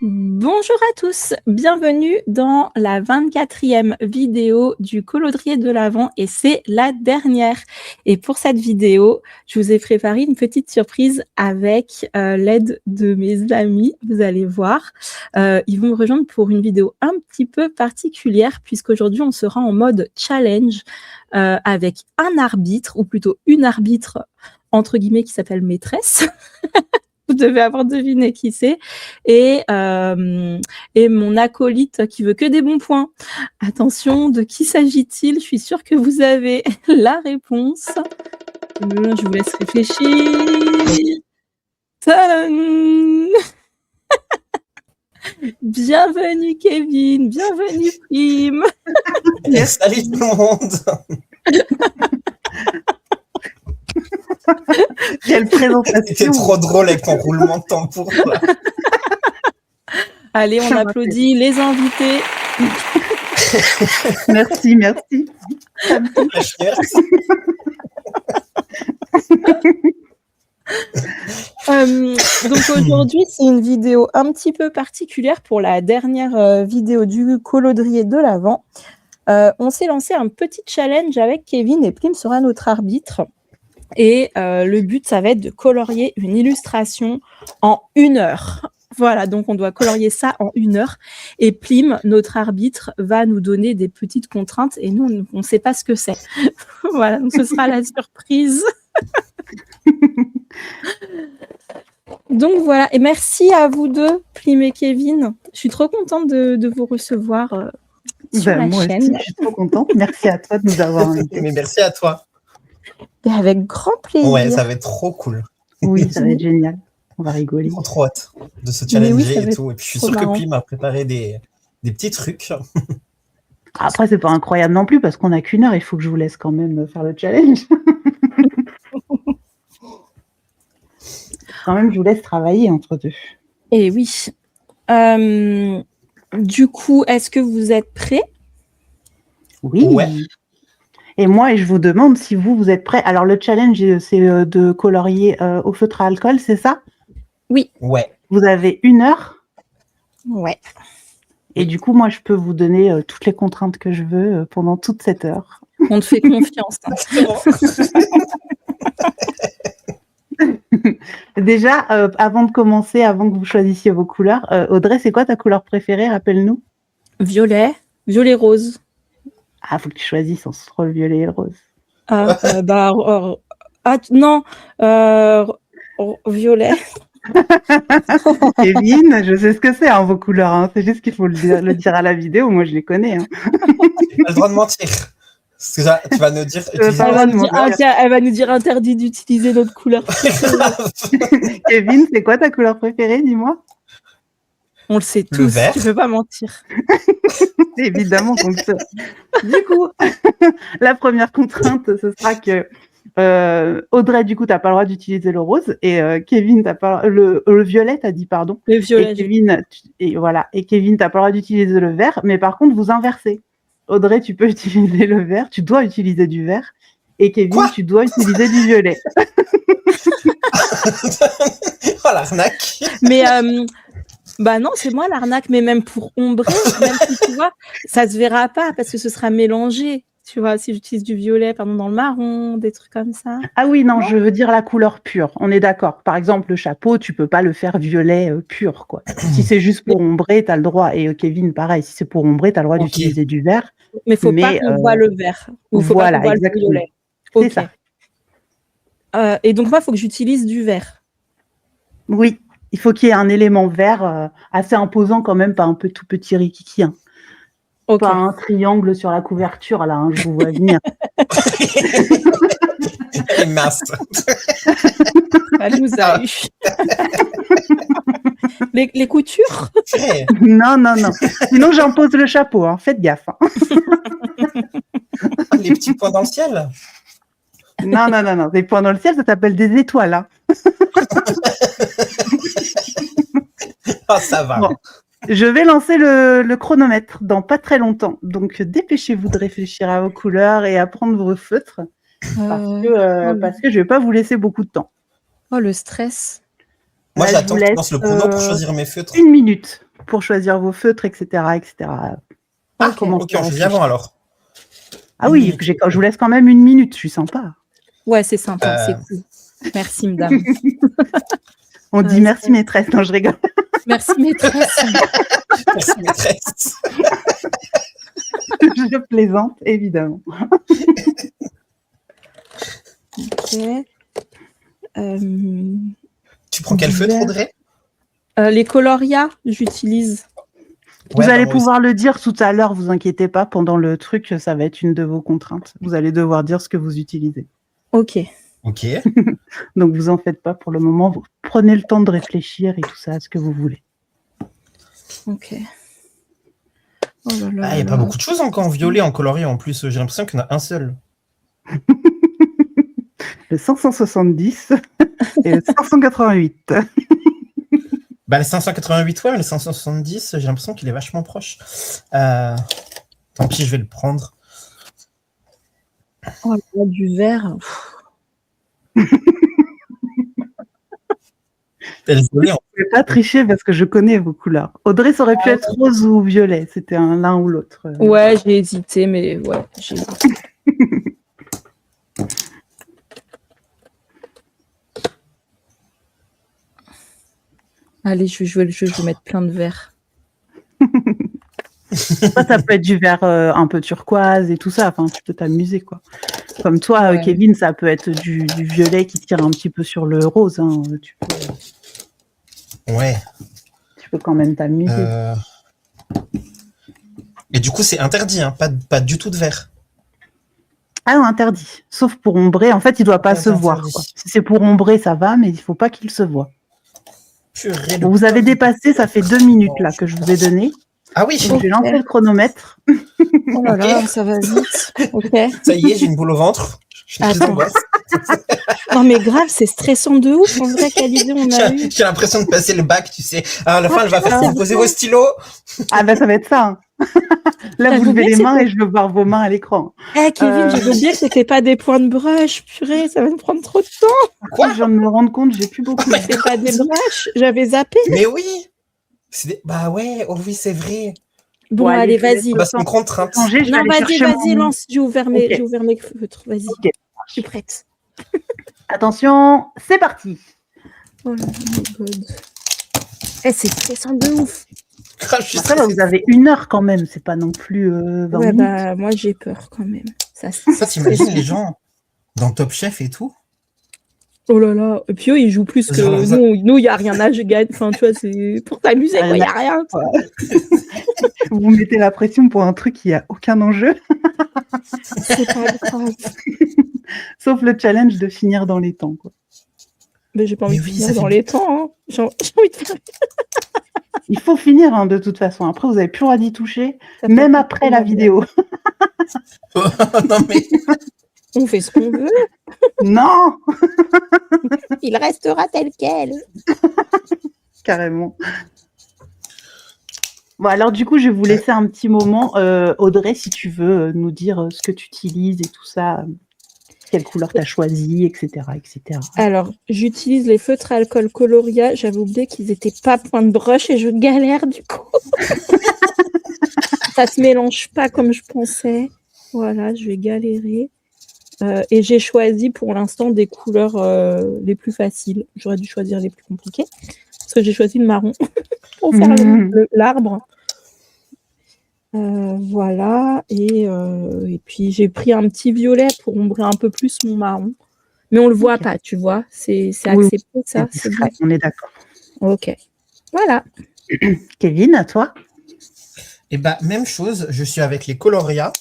Bonjour à tous, bienvenue dans la 24e vidéo du Colaudrier de l'Avent et c'est la dernière. Et pour cette vidéo, je vous ai préparé une petite surprise avec l'aide de mes amis, vous allez voir. Ils vont me rejoindre pour une vidéo un petit peu particulière puisqu'aujourd'hui on sera en mode challenge avec un arbitre, ou plutôt une arbitre entre guillemets qui s'appelle maîtresse. Vous devez avoir deviné qui c'est. Et mon acolyte qui veut que des bons points. Attention, de qui s'agit-il? Je suis sûre que vous avez la réponse. Je vous laisse réfléchir. Tadam. Bienvenue Kevin, bienvenue Prime. Salut tout le monde. Quelle présentation. C'était trop drôle avec ton roulement de tambour. Allez, on applaudit les invités. Merci, merci. Donc aujourd'hui, c'est une vidéo un petit peu particulière pour la dernière vidéo du Colaudrier de l'Avent. On s'est lancé un petit challenge avec Kevin et Prime sera notre arbitre. Et le but, ça va être de colorier une illustration en 1 heure. Voilà, donc on doit colorier ça en 1 heure. Et Plim, notre arbitre, va nous donner des petites contraintes et nous, on ne sait pas ce que c'est. Voilà, donc ce sera la surprise. Donc voilà, et merci à vous deux, Plim et Kevin. Je suis trop contente de vous recevoir sur la moi chaîne. Aussi, je suis trop contente. Merci à toi de nous avoir invités. Mais merci à toi. Et avec grand plaisir. Ouais, ça va être trop cool. Oui, ça va être génial. On va rigoler. Trop hâte de se challenger oui, et tout. Et puis je suis sûr que Plim a préparé des petits trucs. Après, c'est pas incroyable non plus parce qu'on n'a qu'1 heure. Il faut que je vous laisse quand même faire le challenge. Quand même, je vous laisse travailler entre deux. Et oui. Du coup, est-ce que vous êtes prêts? Oui. Ouais. Et moi, je vous demande si vous êtes prêts. Alors, le challenge, c'est de colorier au feutre à alcool, c'est ça? Oui. Ouais. Vous avez 1 heure? Ouais. Et du coup, moi, je peux vous donner toutes les contraintes que je veux pendant toute cette heure. On te fait confiance. Déjà, avant de commencer, avant que vous choisissiez vos couleurs, Audrey, c'est quoi ta couleur préférée? Rappelle-nous. Violet, violet-rose. Ah, faut que tu choisisses entre le violet et le rose. Non, violet. Kevin, je sais ce que c'est, hein, vos couleurs. Hein. C'est juste qu'il faut le dire à la vidéo. Moi, je les connais. Hein. Tu as le droit de mentir. Parce que ça, tu vas nous dire. Elle va nous dire interdit d'utiliser notre couleur. Kevin, c'est quoi ta couleur préférée? Dis-moi. On le sait tous. Le vert. Tu peux pas mentir. Évidemment qu'on le sait. Du coup, la première contrainte, ce sera que Audrey, du coup, t'as pas le droit d'utiliser le rose et Kevin, t'as pas le violet, t'as dit pardon. Le violet. Et Kevin, et Kevin, t'as pas le droit d'utiliser le vert, mais par contre, vous inversez. Audrey, tu peux utiliser le vert, tu dois utiliser du vert, et Kevin, Quoi? tu dois utiliser du violet. Oh l'arnaque. Mais bah non, c'est moi l'arnaque, mais même pour ombrer, même si tu vois, ça se verra pas parce que ce sera mélangé. Tu vois, si j'utilise du violet, pardon, dans le marron, des trucs comme ça. Ah oui, non, je veux dire la couleur pure. On est d'accord. Par exemple, le chapeau, tu peux pas le faire violet pur, quoi. Si c'est juste pour ombrer, t'as le droit. Et Kevin, pareil, si c'est pour ombrer, t'as le droit d'utiliser du vert. Mais faut pas qu'on voit le vert. Ou faut voilà, pas qu'on voit exactement. le violet. C'est ça. Et donc moi, il faut que j'utilise du vert. Oui, il faut qu'il y ait un élément vert assez imposant quand même, pas un peu tout petit rikiki. Hein. Okay. Pas un triangle sur la couverture, là, hein, je vous vois venir. Elle est mince. Elle nous a eu. Les coutures? Non. Sinon, j'impose le chapeau. Hein. Faites gaffe. Hein. Les petits points dans le ciel? Non. Des points dans le ciel, ça s'appelle des étoiles. Hein. Oh, ça va. Bon. Je vais lancer le chronomètre dans pas très longtemps. Donc, dépêchez-vous de réfléchir à vos couleurs et à prendre vos feutres. Parce que je vais pas vous laisser beaucoup de temps. Oh, le stress. Moi, Là, j'attends que tu lances le chrono pour choisir mes feutres. 1 minute. pour choisir vos feutres, etc. etc. Ah, On commence ok, à on choisit réfléchir. avant alors. Ah oui, je vous laisse quand même 1 minute, je suis sympa. Ouais, c'est sympa, c'est cool. Merci, madame. On dit merci maîtresse, non je rigole. Merci, maîtresse. Merci, maîtresse. Je plaisante, évidemment. Ok. Tu prends quel feutre, Vert. Audrey? Les coloria, j'utilise. Vous Ouais, allez bah, moi pouvoir le dire tout à l'heure, vous inquiétez pas, pendant le truc, ça va être une de vos contraintes. Vous allez devoir dire ce que vous utilisez. Ok. aussi. Ok. Donc vous en faites pas pour le moment, vous prenez le temps de réfléchir et tout ça, à ce que vous voulez. Ok. Oh là là Ah, il n'y a là pas là. beaucoup de choses encore en violet, en colorié en plus. J'ai l'impression qu'il y en a un seul. Le 570 et le 588. Bah, le 588, ouais, mais le 570, j'ai l'impression qu'il est vachement proche. Tant pis, je vais le prendre. Oh là là, du vert. Et le violet, Je ne vais pas tricher parce que je connais vos couleurs. Audrey, ça aurait pu être rose ou violet, c'était l'un ou l'autre. Ouais, j'ai hésité, mais ouais, j'ai hésité. Allez, je vais jouer le jeu, je vais mettre plein de verre. Ça peut être du vert un peu turquoise et tout ça. Enfin, tu peux t'amuser, quoi. Comme toi, Ouais. Kevin, ça peut être du violet qui tire un petit peu sur le rose. Hein. ouais. Tu peux quand même t'amuser. Et du coup, c'est interdit, hein, pas du tout de vert. Ah non, interdit. Sauf pour ombrer. En fait, il ne doit pas se voir. Interdit. Quoi. Si c'est pour ombrer, ça va, mais il ne faut pas qu'il se voit. Purée, Bon, vous avez dépassé, ça fait 2 minutes là que je vous ai donné. Ah oui, Donc, je vais lancer le chronomètre. Oh là là, Ok. ça va vite. Ok. ça y est, j'ai une boule au ventre. Je suis très Attends. angoisse. Non mais grave, c'est stressant de ouf. En vrai, quelle idée on a eu. J'ai l'impression de passer le bac, tu sais. À la fin, elle va faire c'est poser bon. vos stylos. Ah ben, ça va être ça. Hein. Là, J'avais vous levez oublié les que mains c'était- et je veux voir vos mains à l'écran. Eh Kevin, j'avais oublié que c'était pas des points de brush. Purée, ça va me prendre trop de temps. Quoi Je viens de me rendre compte, j'ai plus beaucoup. Oh my C'est pas des brushes. J'avais zappé. Mais oui. Bah ouais, oh oui, c'est vrai. Bon, Bon, allez, je vous laisse vas-y. le Bah, c'est une temps contrainte. changer, je vais Non, aller vas-y, chercher vas-y, mon- lance. J'ai ouvert mes feutres. Vas-y. Ok. Je suis prête. Attention, c'est parti. Oh là là, my God. Eh, c'est stressant de ouf. Grave, je suis Ça va, stressée. vous avez 1 heure quand même, c'est pas non plus 20 Ouais, minutes. bah, moi, j'ai peur quand même. Ça, Ça, t'imagines les gens dans Top Chef et tout? Oh là là. Et puis eux, ils jouent plus que Genre, nous. Il n'y a rien à gagner. Enfin, tu vois, c'est pour t'amuser, quoi. Il n'y a rien. Vous mettez la pression pour un truc qui a aucun enjeu, C'est pas grave. sauf le challenge de finir dans les temps. Quoi. Mais j'ai pas envie Mais de oui, finir ça dans fait- les temps. Hein. J'ai envie de faire. Il faut finir hein, de toute façon. Après, vous n'avez plus le droit d'y toucher, Ça fait même plus après la mal. vidéo. non, mais On fait ce qu'on veut. Non, Il restera tel quel. carrément. Bon, alors du coup, je vais vous laisser un petit moment. Audrey, si tu veux nous dire ce que tu utilises et tout ça, quelle couleur tu as choisi, etc., etc. Alors, j'utilise les feutres à alcool coloria. J'avais oublié qu'ils n'étaient pas point de brush et je galère du coup. Ça se mélange pas comme je pensais. Voilà, je vais galérer. Et j'ai choisi pour l'instant des couleurs les plus faciles. J'aurais dû choisir les plus compliquées. Parce que j'ai choisi le marron pour faire l'arbre. Voilà. Et puis j'ai pris un petit violet pour ombrer un peu plus mon marron. Mais on le voit pas, tu vois. C'est Oui, accepté ça. C'est C'est discret, bon. on est d'accord. Ok. Voilà. Kevin, à toi. Et bah, même chose, je suis avec les coloria.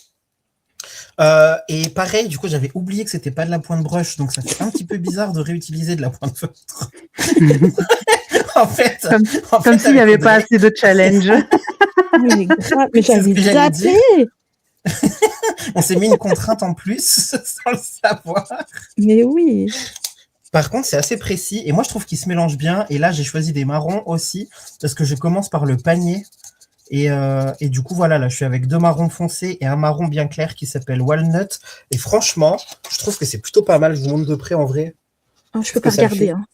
Et pareil, du coup, j'avais oublié que c'était pas de la pointe brush, donc ça fait un petit peu bizarre de réutiliser de la pointe feutre. en fait, Comme s'il n'y avait pas assez de challenge. Mais grave, mais C'est ce j'avais que j'allais zappé. on s'est mis une contrainte en plus sans le savoir. Mais oui. Par contre, c'est assez précis et moi je trouve qu'il se mélange bien. Et là, j'ai choisi des marrons aussi parce que je commence par le panier. Et du coup, voilà, là, je suis avec 2 marrons foncés et un marron bien clair qui s'appelle Walnut. Et franchement, je trouve que c'est plutôt pas mal. Je vous montre de près en vrai. Oh, je peux que pas ça regarder. fait. Hein.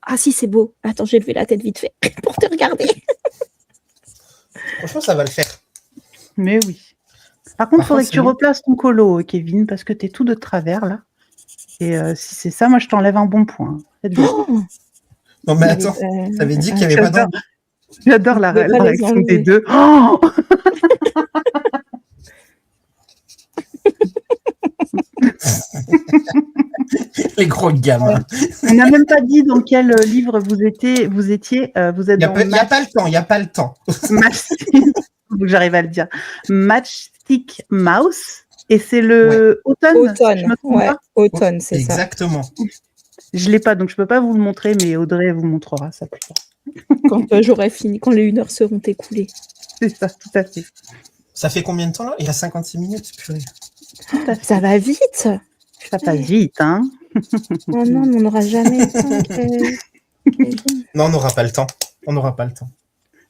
Ah si, c'est beau. Attends, j'ai levé la tête vite fait pour te regarder. Franchement, ça va le faire. Mais oui. Par contre, il Par faudrait contre, que tu replaces ton colo, Kevin, parce que tu es tout de travers, là. Et si c'est ça, moi, je t'enlève un bon point. Faites gaffe. Oh, Non, mais attends, t'avais dit qu'il n'y avait pas J'adore, d'angle. j'adore la Je vais pas les réaction des enlever. deux. Oh Les gros gamins. On n'a même pas dit dans quel livre vous étiez. Vous êtes Il dans n'y a pas le temps, il n'y a pas le temps. Faut que j'arrive à le dire. Matchstick Mouse. Et c'est le automne. Si je Automne, me trompe ouais, pas. automne, c'est ça. Exactement. Je ne l'ai pas, donc je ne peux pas vous le montrer, mais Audrey vous montrera ça plus tard. Quand j'aurai fini, quand les 1 heure seront écoulées. C'est ça, tout à fait. Ça fait combien de temps là? Il reste 56 minutes, purée. Ça va vite. Ça passe vite, hein. Oh non, mais on n'aura jamais le temps. Non, on n'aura pas le temps. On n'aura pas le temps.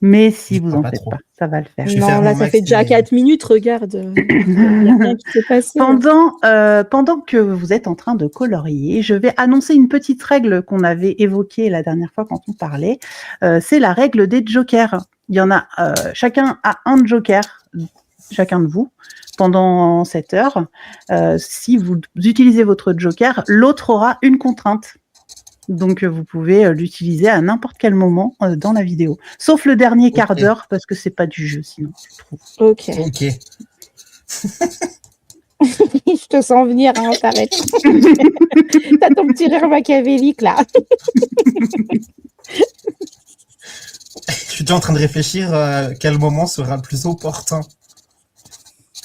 Mais si Je vous crois en pas faites trop. pas, ça va le faire. Je vais Non, faire là, mon ça max, fait déjà mais- 4 minutes, regarde. Il n'y a rien qui s'est passé. là. Pendant que vous êtes en train de colorier, je vais annoncer une petite règle qu'on avait évoquée la dernière fois quand on parlait. C'est la règle des jokers. Il y en a, chacun a un joker, chacun de vous, pendant 7 heures. Si vous utilisez votre joker, l'autre aura une contrainte. Donc, vous pouvez l'utiliser à n'importe quel moment dans la vidéo. Sauf le dernier quart Ok. d'heure, parce que c'est pas du jeu, sinon, je trouve. Ok. Ok. Je te sens venir, hein, t'arrêtes. T'as ton petit rire machiavélique, là. Je suis déjà en train de réfléchir à quel moment sera le plus opportun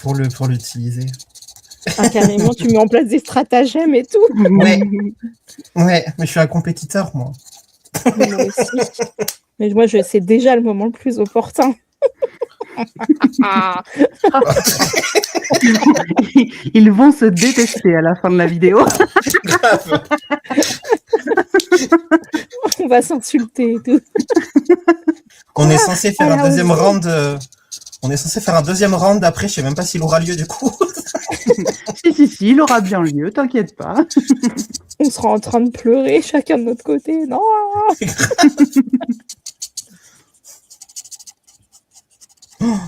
pour l'utiliser. Ah, carrément, tu mets en place des stratagèmes et tout. Ouais. Ouais, mais je suis un compétiteur, moi. Moi aussi. Mais moi, je sais déjà le moment le plus opportun. Ah, Ils vont se détester à la fin de la vidéo. Grave. on va s'insulter et tout. On est censé faire Ah, un deuxième aussi. round. On est censé faire un deuxième round après. Je sais même pas s'il aura lieu du coup. Si, il aura bien lieu, t'inquiète pas. On sera en train de pleurer chacun de notre côté. Non.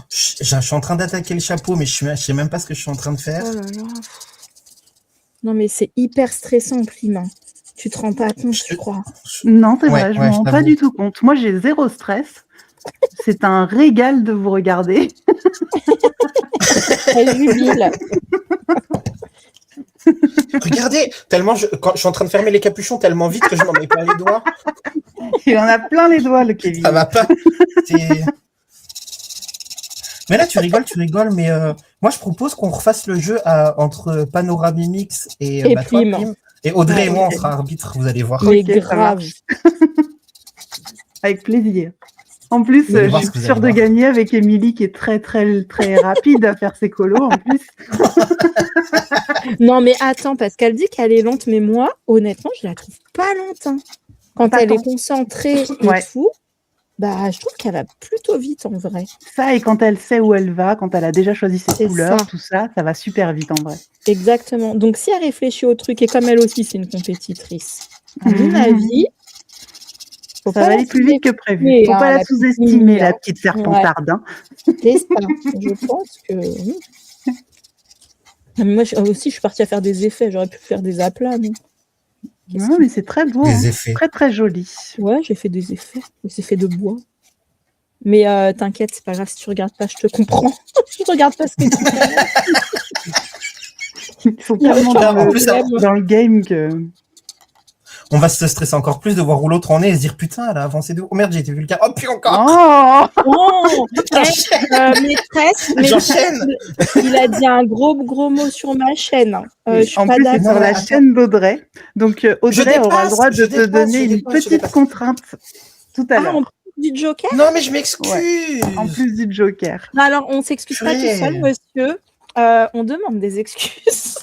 Je suis en train d'attaquer le chapeau, mais je sais même pas ce que je suis en train de faire. Oh là là. Non, mais c'est hyper stressant, Prime. Tu te rends pas compte, je crois. Non, c'est Ouais, vrai, je ouais, me je rends pas t'avoue. du tout compte. Moi, j'ai zéro stress. C'est un régal de vous regarder. Elle jubile. Regardez, tellement quand je suis en train de fermer les capuchons tellement vite que je m'en mets pas les doigts. Il en a plein les doigts, le Kevin. Ça va pas. C'est- Mais là, tu rigoles, mais moi, je propose qu'on refasse le jeu entre Panoramimix et, Et toi, Prime. Prime. Et Audrey et Ouais, moi, ok. on sera arbitre, vous allez voir. Mais Ok, ça grave. marche. Avec plaisir. En plus, Vous allez voir je ce que suis vous sûre allez de voir. gagner avec Émilie qui est très, très, très rapide à faire ses colos en plus. Non, mais attends, parce qu'elle dit qu'elle est lente, mais moi, honnêtement, je la trouve pas lente. Hein. Quand Pas elle tant. est concentrée et Ouais. tout, bah, je trouve qu'elle va plutôt vite en vrai. Ça, et quand elle sait où elle va, quand elle a déjà choisi ses C'est couleurs, ça. tout ça, ça va super vite en vrai. Exactement. Donc, si elle réfléchit au truc, et comme elle aussi, c'est une compétitrice, à mon Mhm. avis, faut Ça pas va la aller plus vite que prévu. sous-estimer, Faut hein, pas la petite sous-estimer, Mimi, la hein. petite serpentarde. Hein. C'est ça. Je pense que. Non, mais moi aussi, je suis partie à faire des effets. J'aurais pu faire des aplats, non? Qu'est-ce Non, mais c'est très beau. Des Hein. effets. Très, très joli. Ouais, j'ai fait des effets de bois. Mais t'inquiète, c'est pas grave si tu regardes pas, je te comprends. Je regarde pas ce que tu fais. Ils sont Il y a tellement aucun dans le, problème. dans le game que. On va se stresser encore plus de voir où l'autre en est et se dire putain, elle a avancé de. Oh merde, j'ai été vulgaire. Oh puis encore. Oh Oh, J'enchaîne. maîtresse, J'enchaîne. il a dit un gros mot sur ma chaîne. Je suis En pas plus, c'est d'accord. sur la Attends. chaîne d'Audrey. Donc, Audrey aura le droit de je te dépasse, donner je une dépasse, je petite dépasse. contrainte tout à Ah, l'heure. en plus du Joker? Non, mais je m'excuse. En plus du Joker. Non, alors, on s'excuse pas tout Purée. seul, monsieur. On demande des excuses.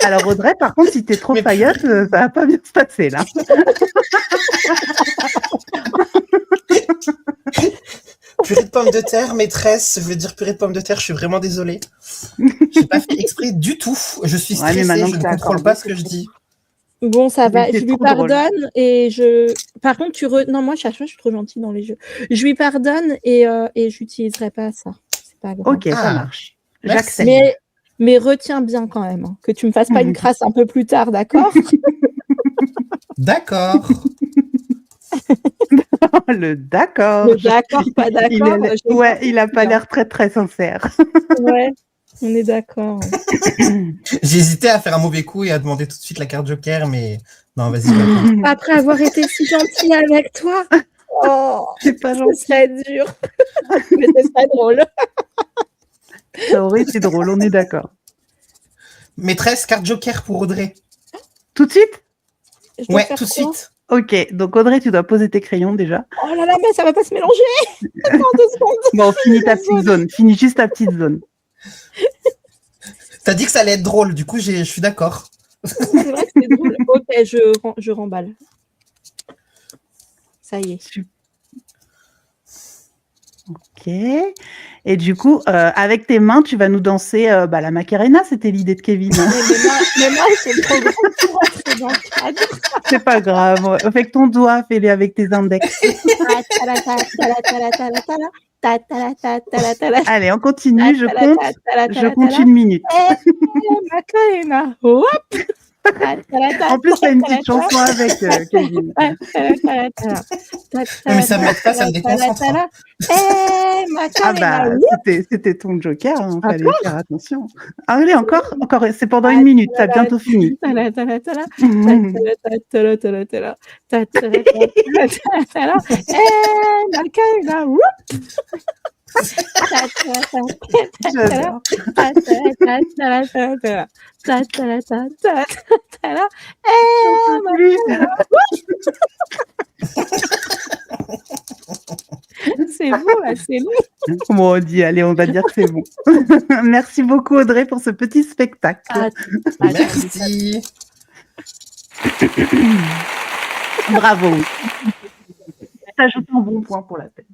Alors, Audrey, par contre, si t'es trop Mais faillotte, ça va pas bien se passer, là. Purée de pommes de terre, maîtresse. Je voulais dire purée de pommes de terre. Je suis vraiment désolée. J'ai pas fait exprès du tout. Je suis Ouais, mais stressée. maintenant Je que ne t'as contrôle accordé, pas ce c'est que je bon. dis. Bon, ça va, C'est je lui trop drôle. pardonne et Par contre, non, moi, chaque fois, je suis trop gentille dans les jeux. Je lui pardonne et je n'utiliserai pas ça. C'est pas grave. Ok, ça marche. Merci. J'accepte. Mais retiens bien quand même que tu me fasses pas une crasse un peu plus tard, d'accord? D'accord. D'accord. Le d'accord, pas d'accord. Il a pas l'air très très sincère. Ouais, on est d'accord. J'hésitais à faire un mauvais coup et à demander tout de suite la carte joker, mais non, vas-y. Après avoir été si gentille avec toi, c'est pas gentil. Ce serait dur. Mais ce serait drôle. Ça aurait été drôle, on est d'accord. Maîtresse, carte joker pour Audrey. Tout de suite? Ouais, tout de suite. Ok, donc Audrey, tu dois poser tes crayons déjà. Oh là là, mais ça va pas se mélanger. Attends 2 secondes. Bon, finis ta petite zone. Finis juste ta petite zone. T'as dit que ça allait être drôle, du coup, je suis d'accord. C'est vrai que c'est drôle. Ok, je remballe. Ça y est. Ok. Et du coup, avec tes mains, tu vas nous danser la Macarena. C'était l'idée de Kevin. Mes mains, elles sont trop grandes pour rentrer dans le cadre. C'est pas grave. Avec ton doigt, fais-les avec tes index. Allez, on continue. Je compte 1 minute. Macarena. Hop. En plus, t'as une petite chanson avec Kevin. Mais ça m'aide pas, ça me déconcentre. Ah bah, c'était ton joker, hein, fallait faire attention. Allez, encore, c'est pendant 1 minute, t'as bientôt fini. J'adore. C'est bon, là, c'est long. Bon, allez, on va dire que c'est bon. Merci beaucoup, Audrey, pour ce petit spectacle. Merci. Bravo. T'ajoutes un bon point pour la peine.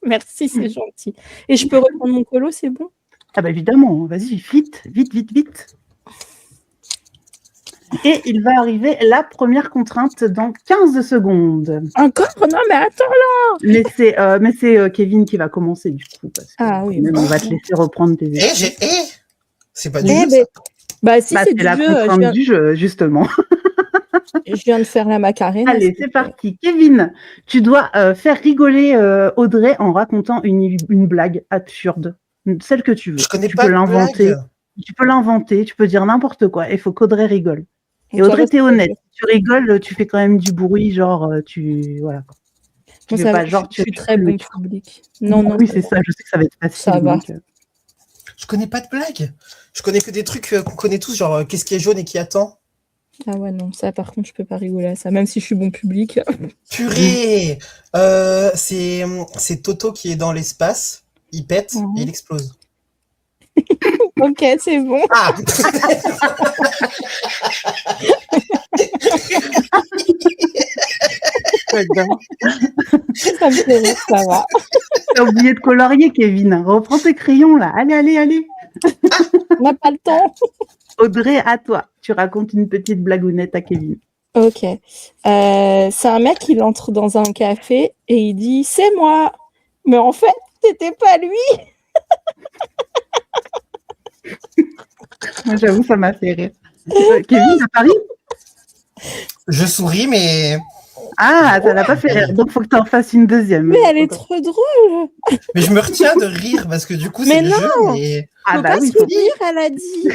Merci, c'est gentil. Et je peux reprendre mon colo, c'est bon? Ah bah évidemment, vas-y, vite. Et il va arriver la première contrainte dans 15 secondes. Encore? Non, mais attends là! Mais c'est Kevin qui va commencer du coup. Parce que oui. Même, on va te laisser reprendre tes excuses. C'est pas du jeu, ça. Bah si, c'est du la jeu. Contrainte du jeu, justement. Je viens de faire la Macarena. Allez, c'est parti. Kevin, tu dois faire rigoler Audrey en racontant une blague absurde. Celle que tu veux. Je connais tu pas peux de l'inventer. blague. Tu peux l'inventer, tu peux dire n'importe quoi. Il faut qu'Audrey rigole. Et Audrey, t'es honnête. Si tu rigoles, tu fais quand même du bruit, genre, voilà. Tu fais pas genre, je suis très bon public. Non. Oui, c'est ça. Je sais que ça va être facile. Ça va. Je connais pas de blague. Je connais que des trucs qu'on connaît tous, genre qu'est-ce qui est jaune et qui attend. Ah ouais, non, ça par contre, je peux pas rigoler à ça, même si je suis bon public. Purée. C'est Toto qui est dans l'espace, il pète et il explose. Ok, c'est bon. Ah. Ça me fait rire, ça va. T'as oublié de colorier, Kevin. Reprends tes crayons, là. Allez. On n'a pas le temps. Audrey, à toi. Tu racontes une petite blagounette à Kevin. Ok. C'est un mec, il entre dans un café et il dit « C'est moi !» Mais en fait, c'était pas lui. Moi, j'avoue, ça m'a fait rire. Kevin, à Paris? Je souris, mais... Ah, ça l'a pas fait rire. Donc, faut que tu en fasses une deuxième. Mais elle est trop drôle. Mais je me retiens de rire parce que du coup, c'est le jeu. Mais... Faut pas sourire, elle a dit.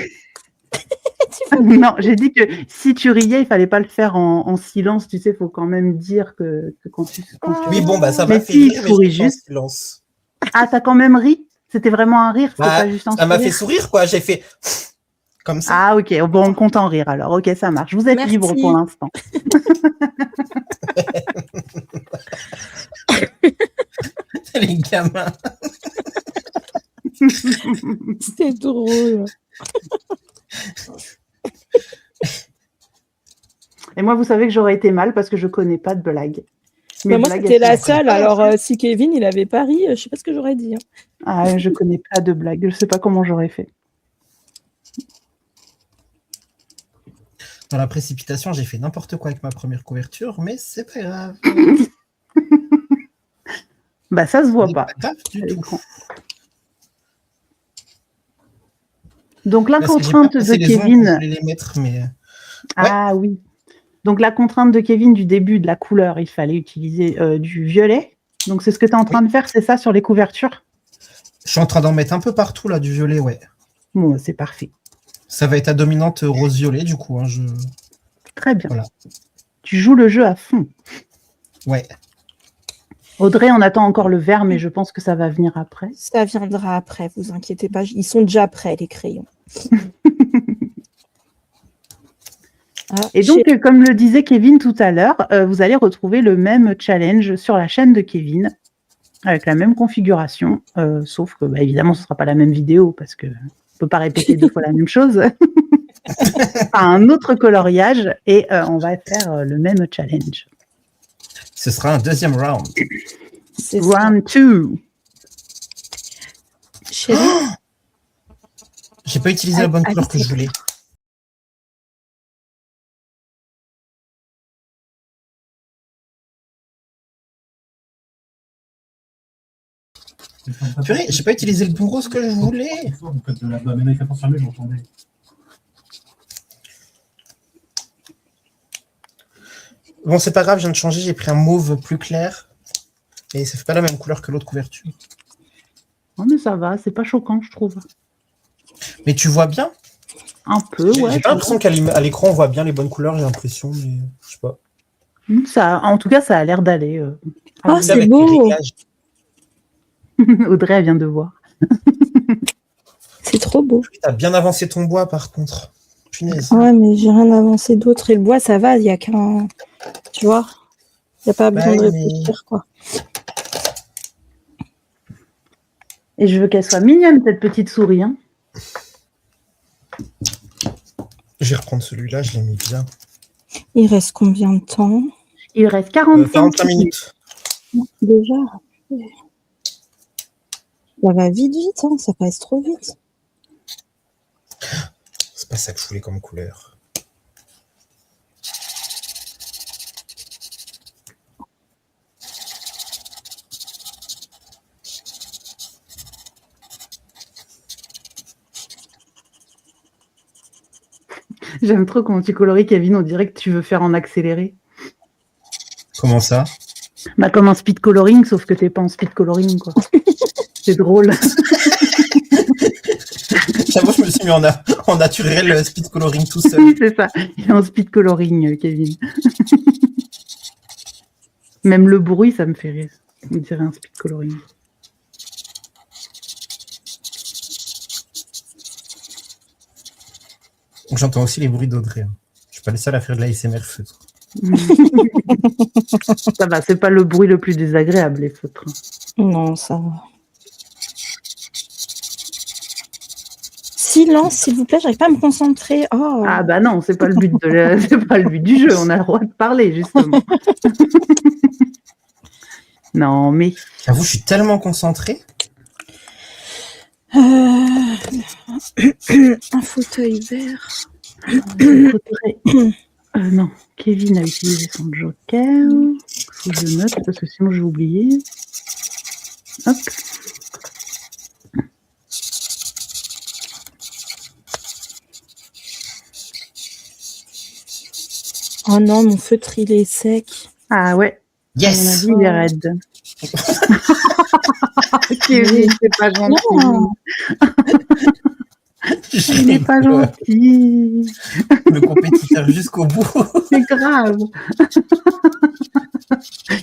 Non, j'ai dit que si tu riais, il fallait pas le faire en silence. Tu sais, faut quand même dire que quand tu. Oui, bon, bah ça m'a fait si, rire, mais je juste... en silence. Ah, t'as quand même ri? C'était vraiment un rire, c'était pas juste un sourire. Ça m'a fait sourire, quoi. J'ai fait comme ça. Ah, ok. Bon, on compte en rire alors. Ok, ça marche. Vous êtes libre pour l'instant. Les gamins. C'était drôle. Et moi, vous savez que j'aurais été mal parce que je connais pas de blague. Mais moi, c'était la seule. Alors, si Kevin, il avait pas ri, je sais pas ce que j'aurais dit. Hein. Ah, je connais pas de blague. Je sais pas comment j'aurais fait. Dans la précipitation, j'ai fait n'importe quoi avec ma première couverture, mais c'est pas grave. Bah, ça se voit C'est pas. pas grave du à tout. l'écran. Donc, la Parce que j'ai pas contrainte de passé les ongles quand je Kevin. voulais les mettre, mais Ah oui. Donc, la contrainte de Kevin du début de la couleur, il fallait utiliser du violet. Donc, c'est ce que tu es en train de faire, c'est ça, sur les couvertures? je suis en train d'en mettre un peu partout là, du violet, ouais. Bon, bah, c'est parfait. Ça va être à dominante rose-violet, du coup. Hein, Très bien. Voilà. Tu joues le jeu à fond. Ouais. Audrey, on attend encore le vert, mais je pense que ça va venir après. Ça viendra après, vous inquiétez pas. Ils sont déjà prêts, les crayons. Et donc, comme le disait Kevin tout à l'heure, vous allez retrouver le même challenge sur la chaîne de Kevin, avec la même configuration, sauf que, bah, évidemment, ce ne sera pas la même vidéo, parce qu'on ne peut pas répéter 2 fois la même chose. Un autre coloriage, et on va faire le même challenge. Ce sera un deuxième round. Round 2. Chérie, J'ai pas utilisé la bonne couleur que je voulais. Purée, j'ai pas utilisé le bon rose que je voulais. Bon, c'est pas grave, je viens de changer, j'ai pris un mauve plus clair. Et ça fait pas la même couleur que l'autre couverture. Oh, mais ça va, c'est pas choquant, je trouve. Mais tu vois bien? Un peu, ouais. J'ai pas l'impression qu'à l'écran, on voit bien les bonnes couleurs, j'ai l'impression, mais je sais pas. Ça, en tout cas, ça a l'air d'aller. Oh, c'est Avec beau. les réglages. Audrey, elle vient de voir. C'est trop beau. T'as bien avancé ton bois, par contre. Punaise. Ouais, mais j'ai rien avancé d'autre. Et le bois, ça va, il y a qu'un... Tu vois? Il n'y a pas besoin de réfléchir, quoi. Et je veux qu'elle soit mignonne, cette petite souris. Hein. Je vais reprendre celui-là, je l'ai mis bien. Il reste combien de temps? Il reste 45 minutes. Déjà. Ça va vite, hein. Ça passe trop vite. C'est pas ça que je voulais comme couleur. J'aime trop comment tu coloris, Kevin. On dirait que tu veux faire en accéléré. Comment ça? Bah, comme un speed coloring, sauf que t'es pas en speed coloring, quoi. C'est drôle. J'avoue, je me suis mis en naturel speed coloring tout seul. Oui, c'est ça. Il est en speed coloring, Kevin. Même le bruit, ça me fait rire. On dirait un speed coloring. J'entends aussi les bruits d'Audrey. Hein. Je suis pas le seul à faire de la ASMR feutre. Ça va, c'est pas le bruit le plus désagréable, les feutres. Non, ça va. Silence, s'il vous plaît, j'arrive pas à me concentrer. Oh. Ah bah non, c'est pas le but c'est pas le but du jeu. On a le droit de parler, justement. Non, mais... J'avoue, je suis tellement concentré. Un fauteuil vert. Non, Kevin a utilisé son joker. Faut que je note parce que sinon je vais oublier. Hop. Oh non, mon feutre, il est sec. Ah ouais. Yes. À mon avis, il est raide. Kevin, c'est pas gentil. Il n'est pas gentil. Le compétiteur jusqu'au bout. C'est grave.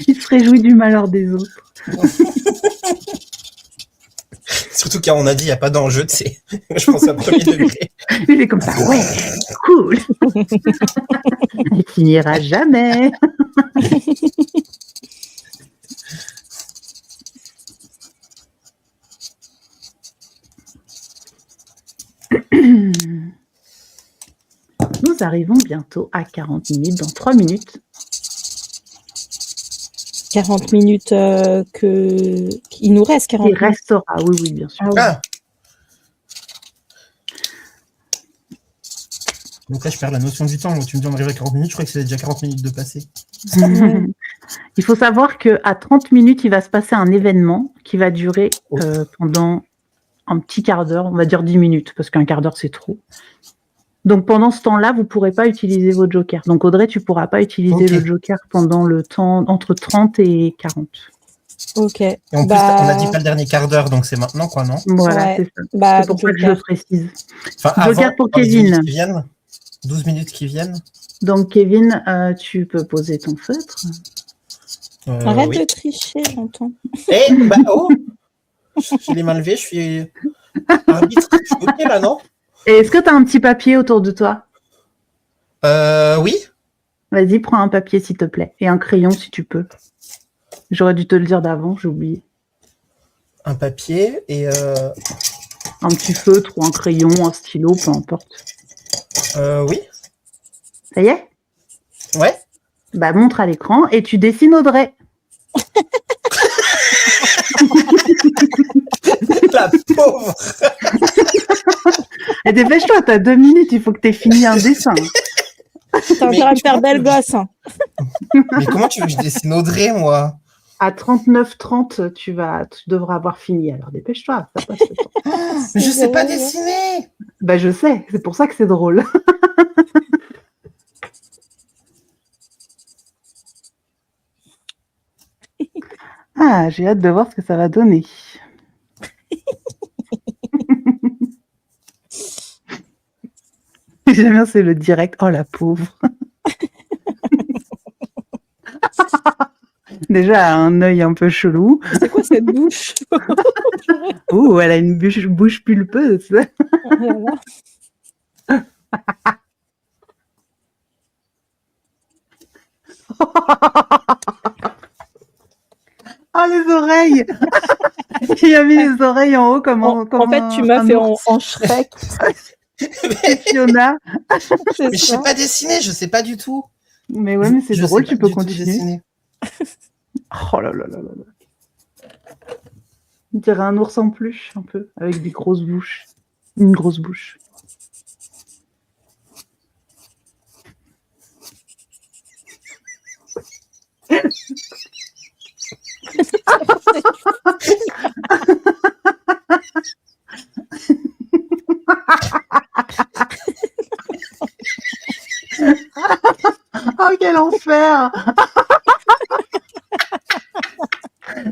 Il se réjouit du malheur des autres. Surtout car on a dit il n'y a pas d'enjeu, tu sais. Je pense à premier degré. Il est comme ça, ouais, cool. Il finira jamais. Nous arrivons bientôt à 40 minutes, dans 3 minutes. 40 minutes il nous reste 40 minutes. Il restera, oui, bien sûr. Ah. Donc là, je perds la notion du temps. Tu me dis on arrive à 40 minutes, je crois que c'est déjà 40 minutes de passé. Il faut savoir qu'à 30 minutes, il va se passer un événement qui va durer pendant un petit quart d'heure, on va dire 10 minutes, parce qu'un quart d'heure, c'est trop. Donc pendant ce temps-là, vous ne pourrez pas utiliser vos jokers. Donc Audrey, tu ne pourras pas utiliser le joker pendant le temps entre 30 et 40. Ok. Et en plus, on n'a dit pas le dernier quart d'heure, donc c'est maintenant, quoi, non? Voilà, c'est ça. C'est pour ça que je le précise. Enfin, joker avant, pour dans les Kevin. 12 minutes qui viennent. Donc Kevin, tu peux poser ton feutre. Arrête de tricher, j'entends. J'ai les mains levées, je suis arbitre. Je suis ok là, non? Et est-ce que tu as un petit papier autour de toi? Oui. Vas-y, prends un papier s'il te plaît. Et un crayon si tu peux. J'aurais dû te le dire d'avant, j'ai oublié. Un papier et... Un petit feutre ou un crayon, un stylo, peu importe. Oui. Ça y est? Ouais. Bah, montre à l'écran et tu dessines Audrey. La pauvre. Et dépêche-toi, t'as 2 minutes, il faut que t'aies fini un dessin. T'as intérêt à me faire belle gosse. Hein. Mais comment tu veux que je dessine Audrey, moi? À 39h30, tu devras avoir fini. Alors dépêche-toi, ça passe le temps. Mais je sais pas dessiner. Bah je sais, c'est pour ça que c'est drôle. Ah, j'ai hâte de voir ce que ça va donner. J'aime bien, c'est le direct. Oh la pauvre. Déjà, elle a un œil un peu chelou. C'est quoi cette bouche? Oh, elle a une bouche pulpeuse. Oh, les oreilles. Il a mis les oreilles en haut comme en fait, tu m'as fait en Shrek. Fiona. Mais je sais pas dessiner, je sais pas du tout. Mais ouais, mais c'est drôle, tu peux continuer. Oh là là là là là. On dirait un ours en peluche, un peu, avec des grosses bouches. Une grosse bouche. Oh, quel enfer.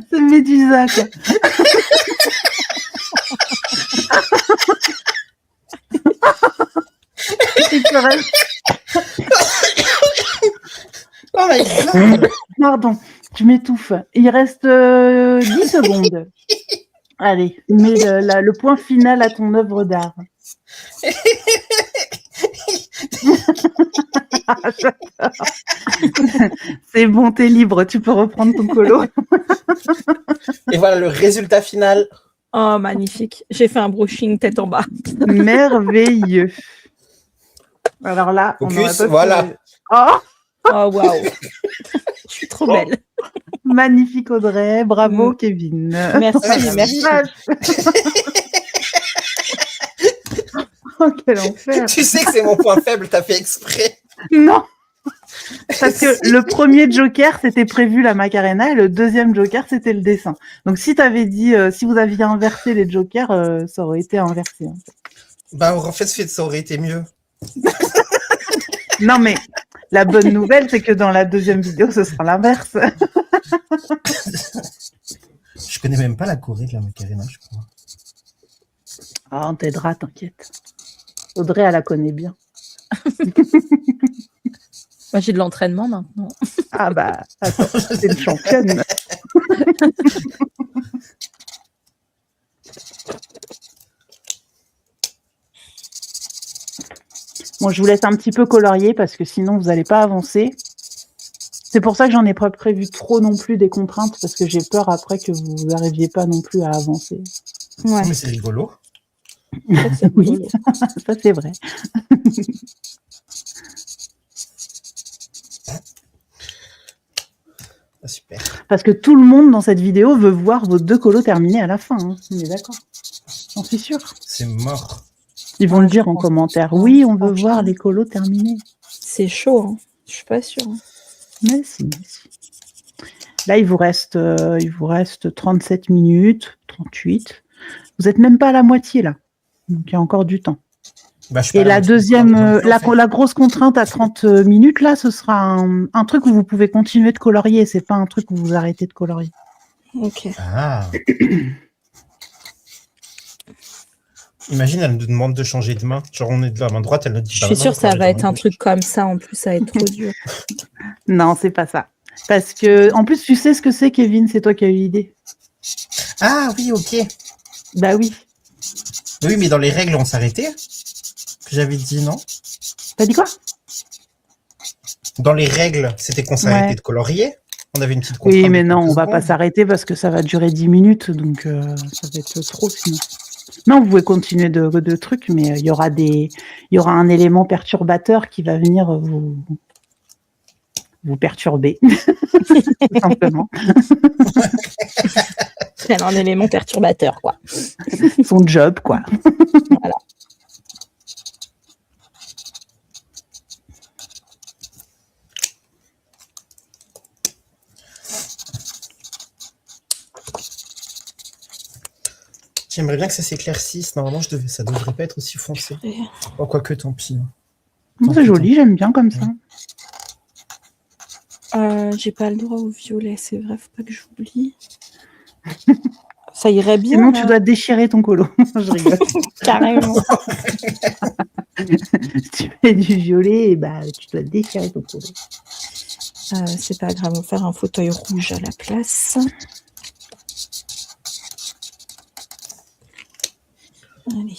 C'est Médusa, quoi. Et tu restes... Oh my God. Pardon, tu m'étouffes. Il reste 10 secondes. Allez, mets le point final à ton œuvre d'art. C'est bon, t'es libre, tu peux reprendre ton colo. Et voilà le résultat final. Oh, magnifique. J'ai fait un brushing tête en bas. Merveilleux. Alors là, Focus, voilà. Oh, oh waouh. Je suis trop belle. Magnifique Audrey, bravo Kevin. Merci. Oh, quel enfer. Tu sais que c'est mon point faible, t'as fait exprès. Non. Parce que le premier Joker, c'était prévu la Macarena, et le deuxième Joker, c'était le dessin. Donc si t'avais dit, si vous aviez inversé les Jokers, ça aurait été inversé. En fait. Bah en fait, ça aurait été mieux. Non mais la bonne nouvelle, c'est que dans la deuxième vidéo, ce sera l'inverse. Je connais même pas la choré de la Macarena, je crois. Ah, on t'aidera, t'inquiète. Audrey, elle la connaît bien. Moi, j'ai de l'entraînement maintenant. Ah bah, attends, c'est une championne. Bon, je vous laisse un petit peu colorier parce que sinon, vous n'allez pas avancer. C'est pour ça que j'en ai pas prévu trop non plus des contraintes parce que j'ai peur après que vous n'arriviez pas non plus à avancer. Ouais. Mais c'est rigolo. Oui, ça c'est vrai. Ah, super. Parce que tout le monde dans cette vidéo veut voir vos 2 colos terminés à la fin. Hein. On est d'accord. J'en suis sûre. C'est mort. Ils vont Ah, le je dire en pense commentaire. que Oui, on veut franchement, voir les colos terminés. c'est chaud, hein. Je suis pas sûre. Mais si. Là, il vous reste 37 minutes, 38. Vous n'êtes même pas à la moitié, là. Donc, il y a encore du temps. Bah, je suis pas Et à la la moitié du deuxième, colorier non plus, en fait. la grosse contrainte à 30 minutes, là, ce sera un truc où vous pouvez continuer de colorier. C'est pas un truc où vous arrêtez de colorier. Ok. Ah. Imagine, elle nous demande de changer de main. Genre, on est de la main droite, elle nous dit Je bah suis maintenant, sûre on que ça colore va de la être main un gauche. truc comme ça. En plus, ça va être trop dur. Non, c'est pas ça. Parce que, en plus, tu sais ce que c'est, Kevin, c'est toi qui as eu l'idée. Ah oui, ok. Bah oui. Oui, mais dans les règles, on s'arrêtait. Que j'avais dit, non? T'as dit quoi? Dans les règles, c'était qu'on s'arrêtait Ouais. de colorier. On avait une petite contrainte. Oui, mais de non, quelques on va pas secondes. s'arrêter parce que ça va durer 10 minutes, donc ça va être trop sinon. Non, vous pouvez continuer de trucs, mais il y aura un élément perturbateur qui va venir vous perturber, tout simplement. C'est un élément perturbateur, quoi. Son job, quoi. Voilà. J'aimerais bien que ça s'éclaircisse. Normalement, ça devrait pas être aussi foncé. Oh, quoique, tant pis. Bon, c'est joli, j'aime bien comme ça. J'ai pas le droit au violet, c'est vrai, faut pas que j'oublie. Ça irait bien. Sinon, là. tu dois déchirer ton colo. Je rigole. Carrément. Si tu mets du violet, bah, tu dois déchirer ton colo. C'est pas grave, on va faire un fauteuil rouge à la place. Allez.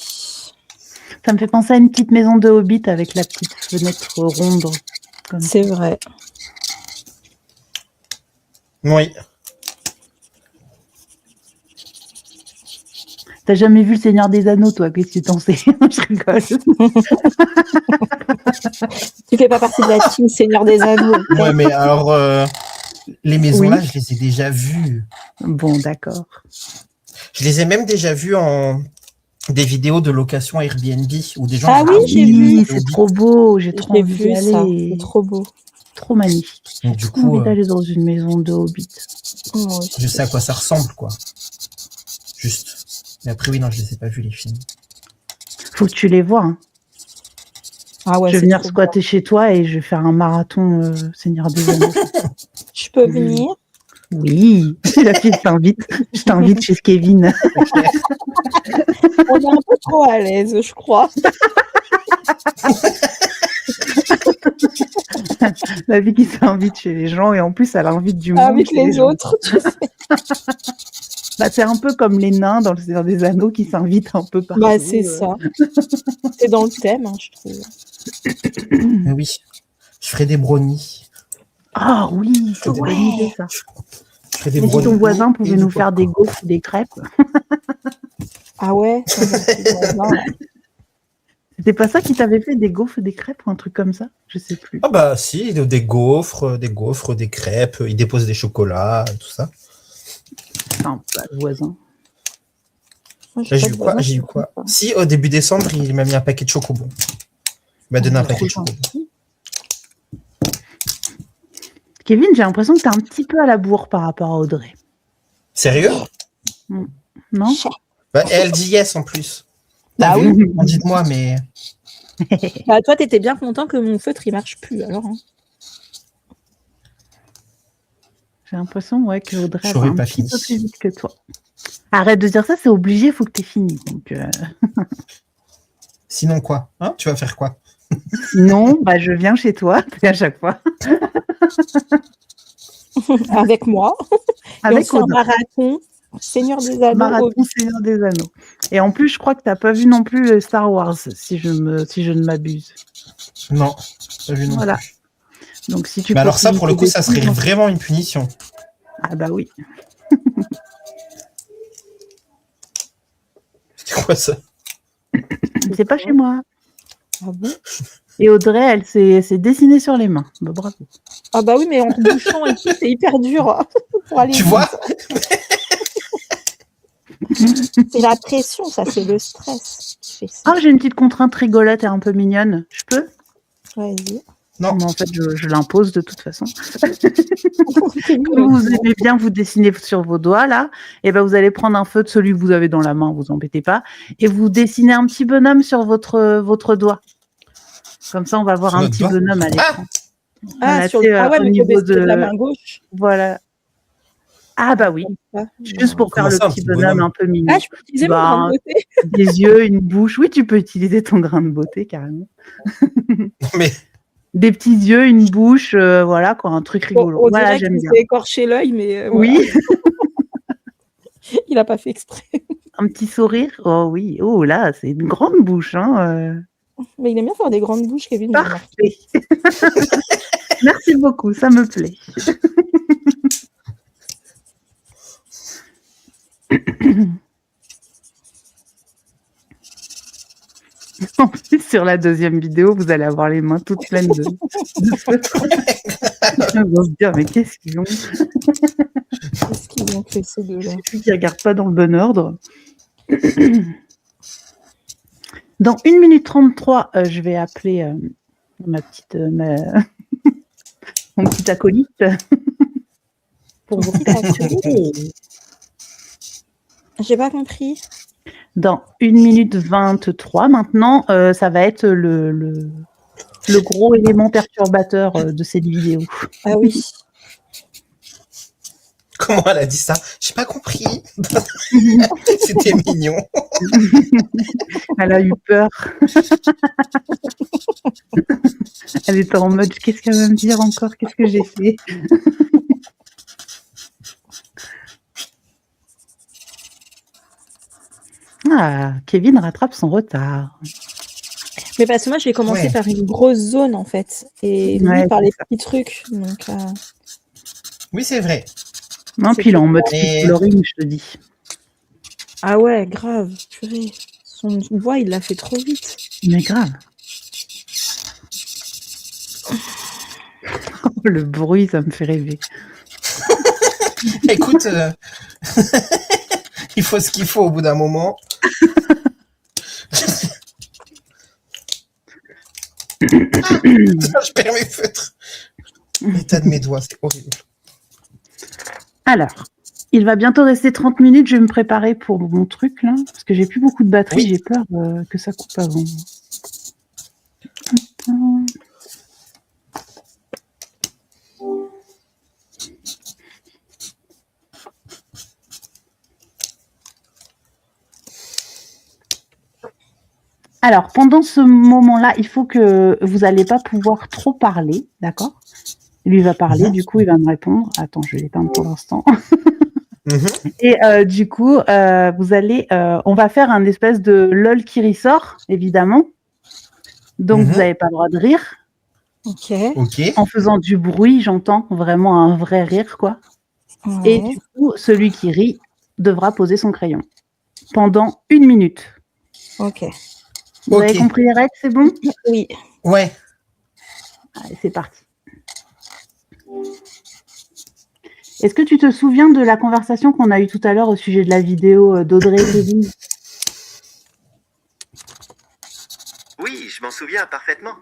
Ça me fait penser à une petite maison de Hobbit avec la petite fenêtre ronde. Comme ça. C'est vrai. Oui. T'as jamais vu le Seigneur des Anneaux, toi? Qu'est-ce que tu t'en sais? Je rigole. Tu fais pas partie de la team Seigneur des Anneaux. Ouais, mais alors, les maisons Oui. là, je les ai déjà vues. Bon, d'accord. Je les ai même déjà vues en des vidéos de location Airbnb où des gens. Ah oui, j'ai vu. Oui, c'est trop beau. J'ai trop J'ai envie vu d'y ça. aller. C'est trop beau. Trop magnifique. Donc, du J'ai coup, envie d'aller dans une maison de Hobbit. Moi aussi. je sais à quoi ça ressemble, quoi. Juste. Mais après, oui, non, je les ai pas vus, les films. Faut que tu les vois. Hein. Ah ouais, Je vais c'est venir trop squatter chez toi et je vais faire un marathon Seigneur des Anneaux. bien. Je peux venir. Oui, la fille t'invite. Je t'invite chez Kevin. On est un peu trop à l'aise, je crois. La fille qui s'invite chez les gens et en plus elle invite du monde. Avec chez les gens. autres, tu sais. Bah, c'est un peu comme les nains dans le Seigneur des Anneaux qui s'invitent un peu partout. Bah, c'est ça. C'est dans le thème, hein, je trouve. Mais oui. Je ferai des brownies. Ah oui, c'est une Ouais. bonne idée ça. Je ferai des Et si brownies. ton voisin et pouvait du nous faire des popcorn. gaufres ou des crêpes. Ah ouais. C'était pas ça qui t'avait fait des gaufres ou des crêpes ou un truc comme ça? Je sais plus. Ah bah si, des gaufres, des crêpes, ils déposent des chocolats, et tout ça. Sympa, le voisin. Moi, Là, j'ai pas eu de quoi voisin, J'ai eu je quoi comprends pas. Si, au début décembre, il m'a mis un paquet de chocobons. Il m'a donné un paquet de Trop chocobons. Kevin, j'ai l'impression que t'es un petit peu à la bourre par rapport à Audrey. Sérieux Non? Bah, et elle dit yes en plus. Bah T'as oui. vu Dites-moi, mais Bah, toi, t'étais bien content que mon feutre, il marche plus, alors. Hein. J'ai l'impression que Audrey va J'aurais un pas petit fini. peu plus vite que toi. Arrête de dire ça, c'est obligé, il faut que t'aies fini. Donc, sinon quoi Tu vas faire quoi sinon, bah, je viens chez toi à chaque fois. Avec moi. Et on Avec se fait un Audrey. marathon Seigneur des Anneaux. Marathon Seigneur des Anneaux. Et en plus, je crois que t'as pas vu non plus Star Wars, si je ne m'abuse. Non, pas vu non Voilà. plus. Donc, si tu Mais alors ça, continues pour le tes coup, ça serait bêtises, vraiment une punition. Ah bah oui. C'est quoi ça C'est pas chez moi. Ah bon? Et Audrey, elle s'est dessinée sur les mains. Bah, bravo. Ah bah oui, mais en bouchant et tout, c'est hyper dur pour aller Tu vite. vois C'est la pression, ça, c'est le stress qui fait ça. Ah, j'ai une petite contrainte rigolote et un peu mignonne. Je peux? Vas-y. Non. Mais en fait, je l'impose de toute façon. C'est nul, Comme vous aussi. aimez bien vous dessiner sur vos doigts, là, et ben vous allez prendre un feutre, celui que vous avez dans la main, vous embêtez pas, et vous dessinez un petit bonhomme sur votre doigt. Comme ça, on va voir Sur un notre petit doigt. bonhomme à l'écran. Voilà, Sur tu sais, ah ouais, au mais faut niveau dessiner de la de... main gauche. Voilà. Ah bah oui, Comme ça. juste pour faire Comment le ça, un petit petit bonhomme bonhomme? un peu Ah, mignon. je peux utiliser mon grain de beauté. Des yeux, une bouche. Oui, tu peux utiliser ton grain de beauté, carrément. Mais Des petits yeux, une bouche, voilà quoi, un truc Bon, rigolo. on Voilà, dirait j'aime qu'il bien. s'est écorché l'œil, mais voilà. Oui, Il n'a pas fait exprès. un petit sourire. Oh oui, oh là, c'est une grande bouche. Hein. Mais il aime bien faire des grandes bouches, Kevin, j'ai remarqué. Parfait. Merci beaucoup, ça me plaît. En plus, sur la deuxième vidéo, vous allez avoir les mains toutes pleines de feutres. Ils vont se dire, mais qu'est-ce qu'ils ont? Qu'est-ce qu'ils ont fait, ces deux-là? C'est qui ne regardent pas dans le bon ordre. Dans 1 minute 33, je vais appeler mon petit acolyte pour vous rassurer. J'ai pas compris. Dans 1 minute 23, maintenant, ça va être le gros élément perturbateur de cette vidéo. Ah oui. comment elle a dit ça? J'ai pas compris. C'était mignon. Elle a eu peur. Elle était en mode, qu'est-ce qu'elle va me dire encore? Qu'est-ce que j'ai fait? Ah, Kevin rattrape son retard. Mais parce que moi, j'ai commencé Ouais. par une grosse zone, en fait. Et lui, Ouais, par c'est les ça. petits trucs. Donc, Oui, c'est vrai. Non, puis il est en mode speed Et- coloring, je te dis. ah ouais, grave. Purée. Son voix, il l'a fait trop vite. Mais grave. Le bruit, ça me fait rêver. Écoute, il faut ce qu'il faut au bout d'un moment. Je perds mes feutres. L'état de mes doigts, c'est horrible. Alors, il va bientôt rester 30 minutes. Je vais me préparer pour mon truc, là. Parce que j'ai plus beaucoup de batterie. Oui. J'ai peur que ça coupe avant. Alors, pendant ce moment-là, il faut que vous n'allez pas pouvoir trop parler, d'accord? Lui va parler, du coup, il va me répondre. Attends, je vais l'éteindre pour l'instant. Et du coup, vous allez, on va faire un espèce de lol qui ressort, évidemment. Donc, vous n'avez pas le droit de rire. Ok. Ok. En faisant du bruit, j'entends vraiment un vrai rire, quoi. Ouais. Et du coup, celui qui rit devra poser son crayon pendant 1 minute. Ok. Vous avez compris les règles, c'est bon? Oui. Ouais. Allez, c'est parti. Est-ce que tu te souviens de la conversation qu'on a eue tout à l'heure au sujet de la vidéo d'Audrey et Kevin? Oui, je m'en souviens parfaitement.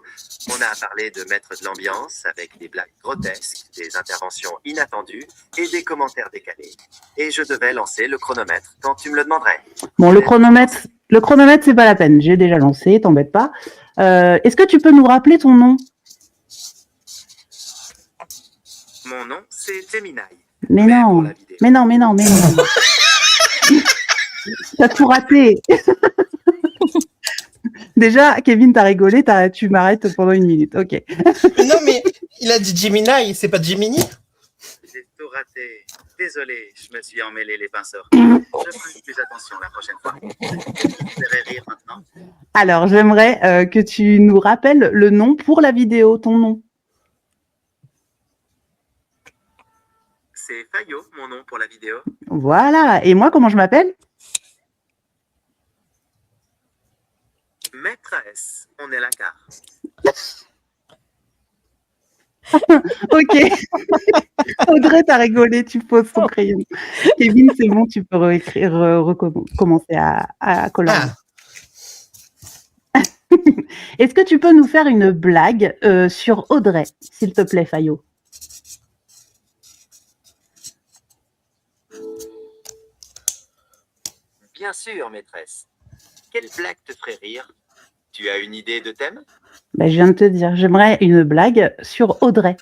On a parlé de mettre de l'ambiance avec des blagues grotesques, des interventions inattendues et des commentaires décalés. Et je devais lancer le chronomètre quand tu me le demanderais. Bon, le chronomètre, c'est pas la peine. J'ai déjà lancé, t'embête pas. Est-ce que tu peux nous rappeler ton nom? Mon nom, c'est Gemini. Mais pour non, la vidéo. mais non. T'as tout raté. Déjà, Kevin, t'as rigolé, tu m'arrêtes pendant 1 minute. Ok. Non, mais il a dit Gemini, c'est pas Gemini? J'ai tout raté. Désolé, je me suis emmêlé les pinceaux. Je ferai plus attention la prochaine fois. Vous allez rire maintenant. Alors, j'aimerais que tu nous rappelles le nom pour la vidéo, ton nom. C'est Fayot, mon nom pour la vidéo. Voilà. Et moi, comment je m'appelle? Maîtresse, on est la carte. Ok. Audrey, t'as rigolé, tu poses ton crayon. Kevin, c'est bon, tu peux recommencer à colorier. Ah, Est-ce que tu peux nous faire une blague sur Audrey, s'il te plaît, Fayot? Bien sûr, maîtresse. Quelle blague te ferait rire? Tu as une idée de thème? Ben, je viens de te dire, j'aimerais une blague sur Audrey.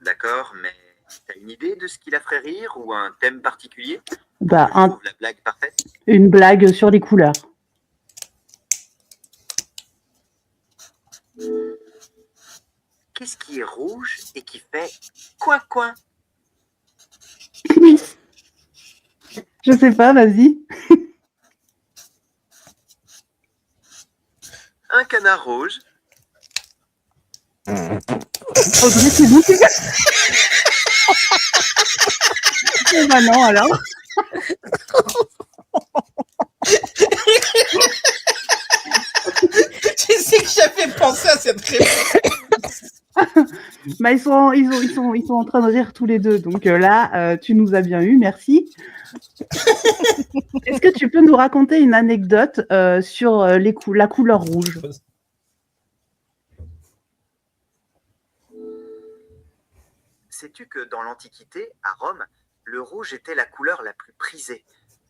D'accord, mais t'as une idée de ce qui la ferait rire ou un thème particulier? Bah, Je trouve la blague parfaite. une blague sur les couleurs. Qu'est-ce qui est rouge et qui fait coin-coin? Je sais pas, vas-y. Un canard rouge. Audrey, c'est bon. Bah non, alors. je sais que j'avais pensé à cette réponse. Bah, ils sont en train de rire tous les deux. Donc là, tu nous as bien eu, merci. Est-ce que tu peux nous raconter une anecdote sur la couleur rouge? Sais-tu que dans l'Antiquité, à Rome, le rouge était la couleur la plus prisée?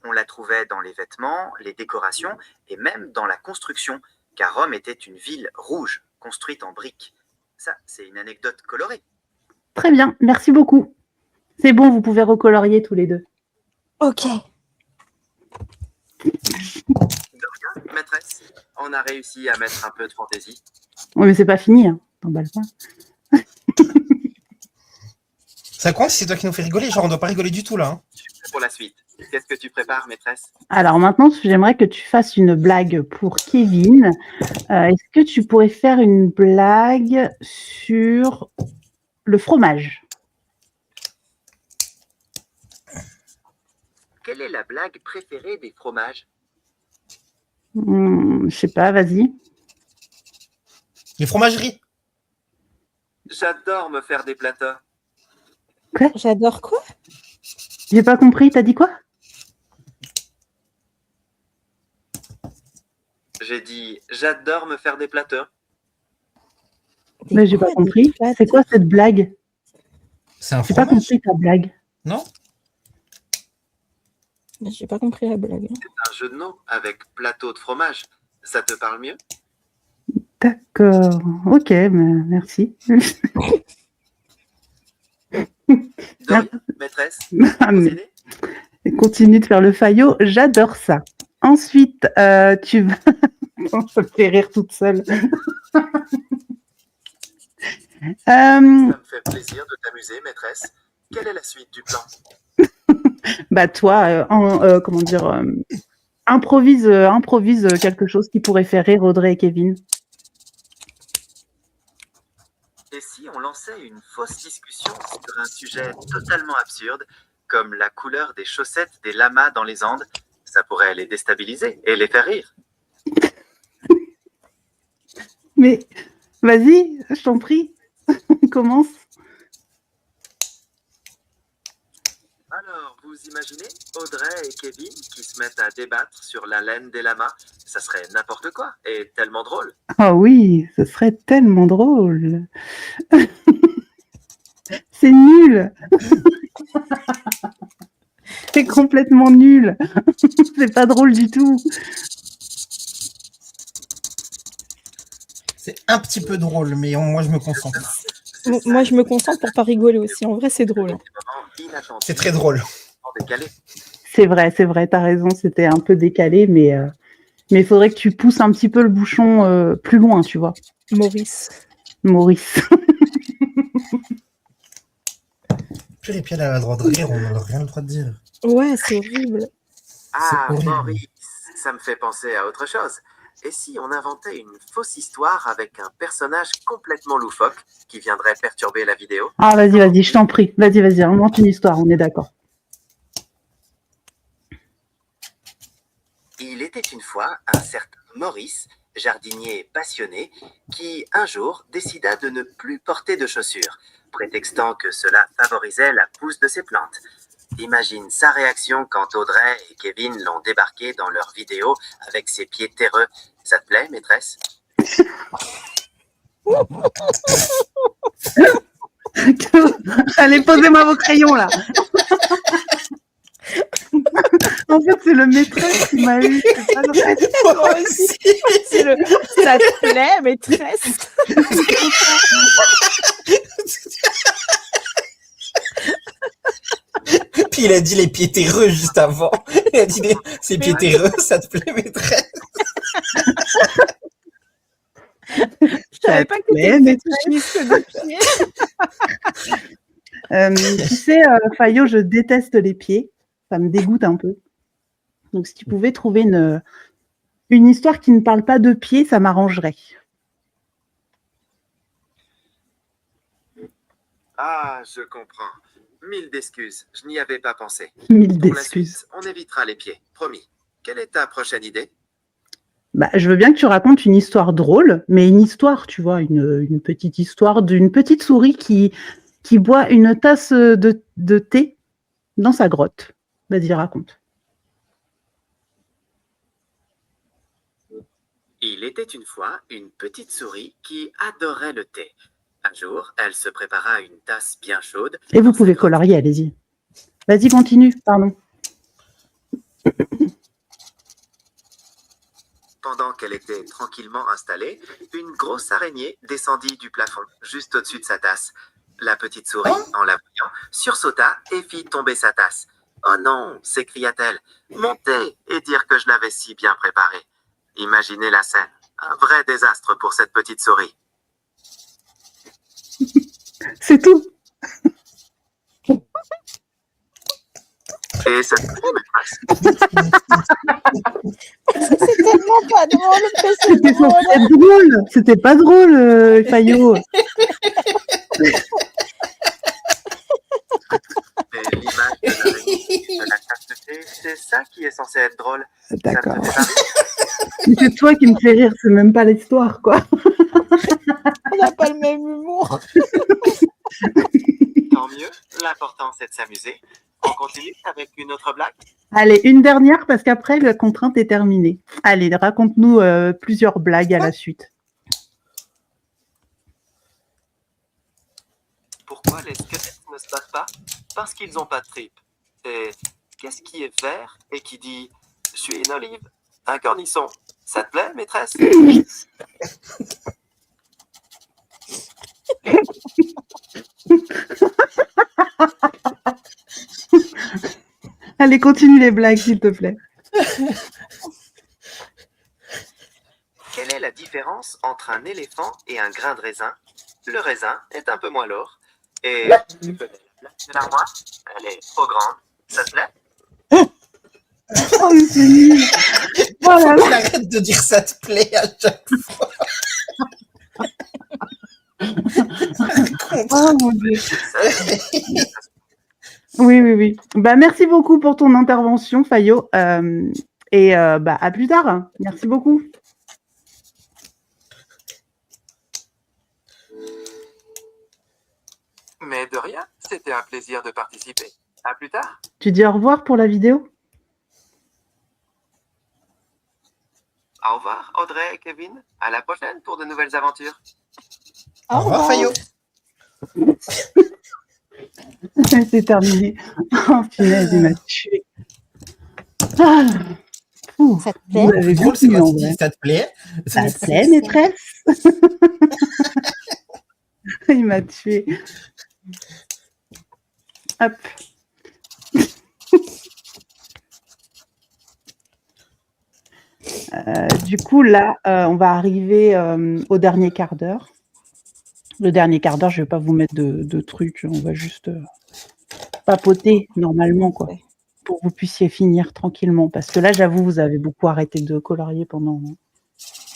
On la trouvait dans les vêtements, les décorations et même dans la construction, car Rome était une ville rouge, construite en briques. Ça, c'est une anecdote colorée. Très bien, merci beaucoup. C'est bon, vous pouvez recolorier tous les deux. Ok. De rien, maîtresse. On a réussi à mettre un peu de fantaisie. Oui, mais c'est pas fini, hein. T'emballes pas. Ça compte si c'est toi qui nous fais rigoler? Genre, on doit pas rigoler du tout là. Hein. Pour la suite, qu'est-ce que tu prépares, maîtresse? Alors maintenant, j'aimerais que tu fasses une blague pour Kevin. Est-ce que tu pourrais faire une blague sur le fromage? Quelle est la blague préférée des fromages? Je sais pas, vas-y. Les fromageries. J'adore me faire des plâtras. J'adore quoi? J'ai pas compris, t'as dit quoi? J'ai dit j'adore me faire des plâtras. Mais j'ai pas compris. C'est quoi cette blague? C'est un J'ai pas fromage. compris ta blague. Non? J'ai pas compris la blague. Un jeu de mots avec plateau de fromage. Ça te parle mieux? D'accord. Ok, mais merci. Dorian, maîtresse, Ah, vous mais aider? continue de faire le Fayot, j'adore ça. Ensuite, tu vas... Oh, ça me fait rire toute seule. Ça me fait plaisir de t'amuser, maîtresse. Quelle est la suite du plan? Bah toi, comment dire, improvise quelque chose qui pourrait faire rire Audrey et Kevin. Et si on lançait une fausse discussion sur un sujet totalement absurde, comme la couleur des chaussettes des lamas dans les Andes? Ça pourrait les déstabiliser et les faire rire. Mais vas-y, je t'en prie, commence. Alors, vous imaginez Audrey et Kevin qui se mettent à débattre sur la laine des lamas? Ça serait n'importe quoi et tellement drôle. Ah oui, ce serait tellement drôle. C'est nul. C'est complètement nul. C'est pas drôle du tout. C'est un petit peu drôle, mais moi je me concentre. Moi, je me concentre pour pas rigoler aussi. En vrai, c'est drôle. C'est très drôle. C'est vrai, t'as raison, c'était un peu décalé, mais il faudrait que tu pousses un petit peu le bouchon plus loin, tu vois. Maurice. Purée, puis elle a le droit de rire, on n'a rien le droit de dire. Ouais, c'est horrible. Ah, C'est horrible. Maurice, ça me fait penser à autre chose. Et si on inventait une fausse histoire avec un personnage complètement loufoque qui viendrait perturber la vidéo? Ah, vas-y, je t'en prie. Vas-y, invente une histoire, on est d'accord. Il était une fois un certain Maurice jardinier passionné, qui un jour décida de ne plus porter de chaussures, prétextant que cela favorisait la pousse de ses plantes. Imagine sa réaction quand Audrey et Kevin l'ont débarqué dans leur vidéo avec ses pieds terreux. Ça te plaît, maîtresse? Allez, posez-moi vos crayons, là. En fait, c'est le maîtresse qui m'a eu. C'est pas le reste. Moi aussi. C'est le ça te plaît, maîtresse? Puis il a dit les pieds terreux juste avant. Il a dit ces pieds terreux, ça te plaît, maîtresse? Je savais pas que plaît, t'étais spécialiste de pieds. Tu sais, Fayot, je déteste les pieds. Ça me dégoûte un peu. Donc, si tu pouvais trouver une histoire qui ne parle pas de pieds, ça m'arrangerait. Ah, je comprends. Mille d'excuses, je n'y avais pas pensé. Mille Pour la d'excuses. suite, on évitera les pieds, promis. Quelle est ta prochaine idée? Bah, je veux bien que tu racontes une histoire drôle, mais une histoire, tu vois, une petite histoire d'une petite souris qui boit une tasse de thé dans sa grotte. Vas-y, raconte. Il était une fois une petite souris qui adorait le thé. Un jour, elle se prépara une tasse bien chaude. Et vous dans sa pouvez grotte. colorier, allez-y. Vas-y, continue, pardon. Pendant qu'elle était tranquillement installée, une grosse araignée descendit du plafond, juste au-dessus de sa tasse. La petite souris, en la voyant, sursauta et fit tomber sa tasse. « Oh non !» s'écria-t-elle. « Mon thé !» et dire que je l'avais si bien préparé. Imaginez la scène. Un vrai désastre pour cette petite souris. C'est tout. Et ça C'est tellement pas drôle que c'est C'était drôle. censé être drôle. C'était pas drôle, Fayot. Et l'image de l'araignée de la tasse de thé, c'est ça qui est censé être drôle. D'accord. Ça te fait pas rire? C'est toi qui me fais rire, c'est même pas l'histoire, quoi. On n'a pas le même humour. Tant mieux, l'important c'est de s'amuser. On continue avec une autre blague? Allez, une dernière, parce qu'après, la contrainte est terminée. Allez, raconte-nous plusieurs blagues à la suite. Pourquoi les squelettes ne se battent pas? Parce qu'ils n'ont pas de tripes. Et qu'est-ce qui est vert et qui dit « Je suis une olive, un cornisson ». Ça te plaît, maîtresse? Allez, continue les blagues, s'il te plaît. Quelle est la différence entre un éléphant et un grain de raisin? Le raisin est un peu moins lourd. Et tu connais la blague de l'armoire? Elle est trop grande. Ça te plaît? Oh, mais c'est nul. Oh là là. Arrête de dire ça te plaît à chaque fois. Oh mon Dieu. Ça, Oui, oui, oui. Bah, merci beaucoup pour ton intervention, Fayot. Bah, à plus tard. Merci beaucoup. mais de rien, c'était un plaisir de participer. À plus tard. Tu dis au revoir pour la vidéo? Au revoir, Audrey et Kevin. À la prochaine pour de nouvelles aventures. Au revoir, Fayot. C'est terminé. Oh, punaise, il m'a tué. Ah. Ouh, Ça te vous plaît? avez Drôle, c'est goûté, quand en tu vrai. dis ça te plaît. Ça te plaît, maîtresse? Il m'a tué. Hop. Du coup, là, on va arriver au dernier quart d'heure. Le dernier quart d'heure, je ne vais pas vous mettre de trucs. On va juste papoter normalement, quoi, pour que vous puissiez finir tranquillement. Parce que là, j'avoue, vous avez beaucoup arrêté de colorier pendant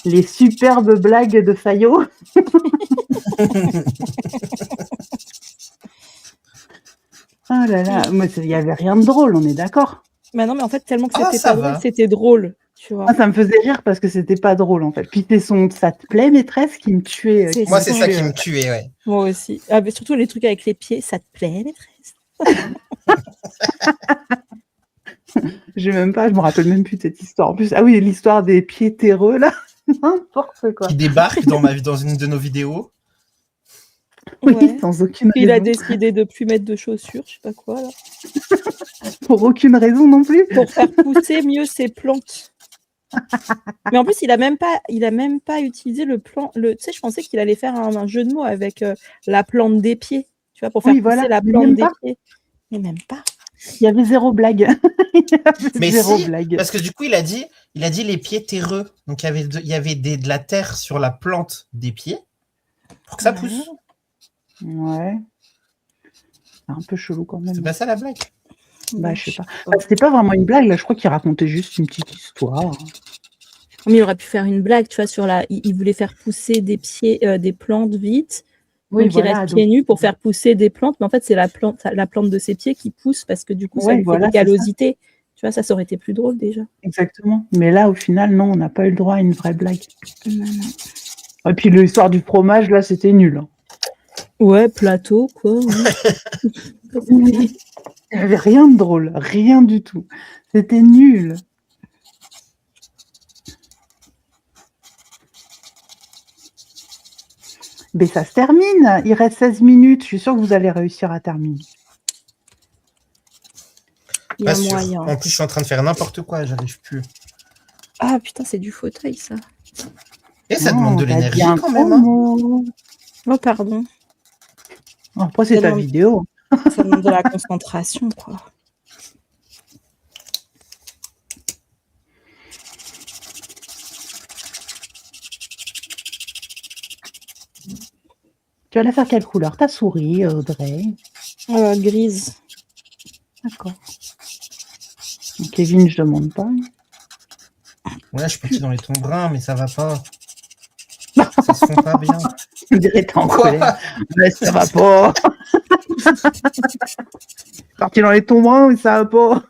les superbes blagues de Fayot. Oh là là, moi, il n'y avait rien de drôle, on est d'accord. Mais non, mais en fait, tellement que Ah, c'était ça pas drôle, va. c'était drôle. tu vois. Ah, ça me faisait rire parce que c'était pas drôle en fait. Puis c'est son ça te plaît maîtresse qui me tuait. C'est Moi, c'est ça. ça qui me tuait, ouais. Moi aussi. Ah, mais surtout les trucs avec les pieds, ça te plaît, maîtresse? Je me rappelle même plus de cette histoire. En plus, ah oui, l'histoire des pieds terreux là, n'importe quoi. Qui débarque dans une de nos vidéos. Oui, Ouais. sans aucune Puis il a raison. décidé de plus mettre de chaussures, je sais pas quoi, là. Pour aucune raison non plus. Pour faire pousser mieux ses plantes. Mais en plus, il a même pas utilisé le plan. Tu sais, je pensais qu'il allait faire un jeu de mots avec la plante des pieds, tu vois, pour faire Oui, pousser voilà, la mais plante même des pas. pieds. Mais même pas. Il y avait zéro blague. Il y avait Mais zéro si, blague. parce que du coup, il a dit les pieds terreux. Donc, il y avait de la terre sur la plante des pieds pour que ça pousse. Ouais. C'est un peu chelou quand même. C'est pas ça la blague. Bah, je sais pas. Bah, c'était pas vraiment une blague, là. Je crois qu'il racontait juste une petite histoire. Mais il aurait pu faire une blague, tu vois, sur il voulait faire pousser des pieds, des plantes vite. Oui, donc, il voilà. reste pieds nus pour faire pousser des plantes. Mais en fait, c'est la plante de ses pieds qui pousse parce que du coup, ça Ouais, lui voilà, fait des c'est ça. callosités. Tu vois, ça aurait été plus drôle déjà. Exactement. Mais là, au final, non, on n'a pas eu le droit à une vraie blague. Non. Et puis, l'histoire du fromage, là, c'était nul. Hein. Ouais, plateau, quoi. Il n'y avait rien de drôle. Rien du tout. C'était nul. Mais ça se termine. Il reste 16 minutes. Je suis sûre que vous allez réussir à terminer. Il y a Pas sûr. moyen. En plus, je suis en train de faire n'importe quoi, j'arrive plus. Ah putain, c'est du fauteuil, ça. Et ça Non, demande de t'as l'énergie dit un quand gros même. Hein. mot. Oh, pardon. Après, c'est ta Tellement- vidéo. Ça demande de la concentration, quoi. Tu vas la faire quelle couleur? Ta souris, Audrey? Grise. D'accord. Donc, Kevin, je demande pas. Ouais, je suis parti dans les tons bruns, mais ça va pas. Ça se fond pas bien. On dirait que t'es en Quoi? colère. Mais ça va pas. Parti dans les tons bruns, mais ça va pas.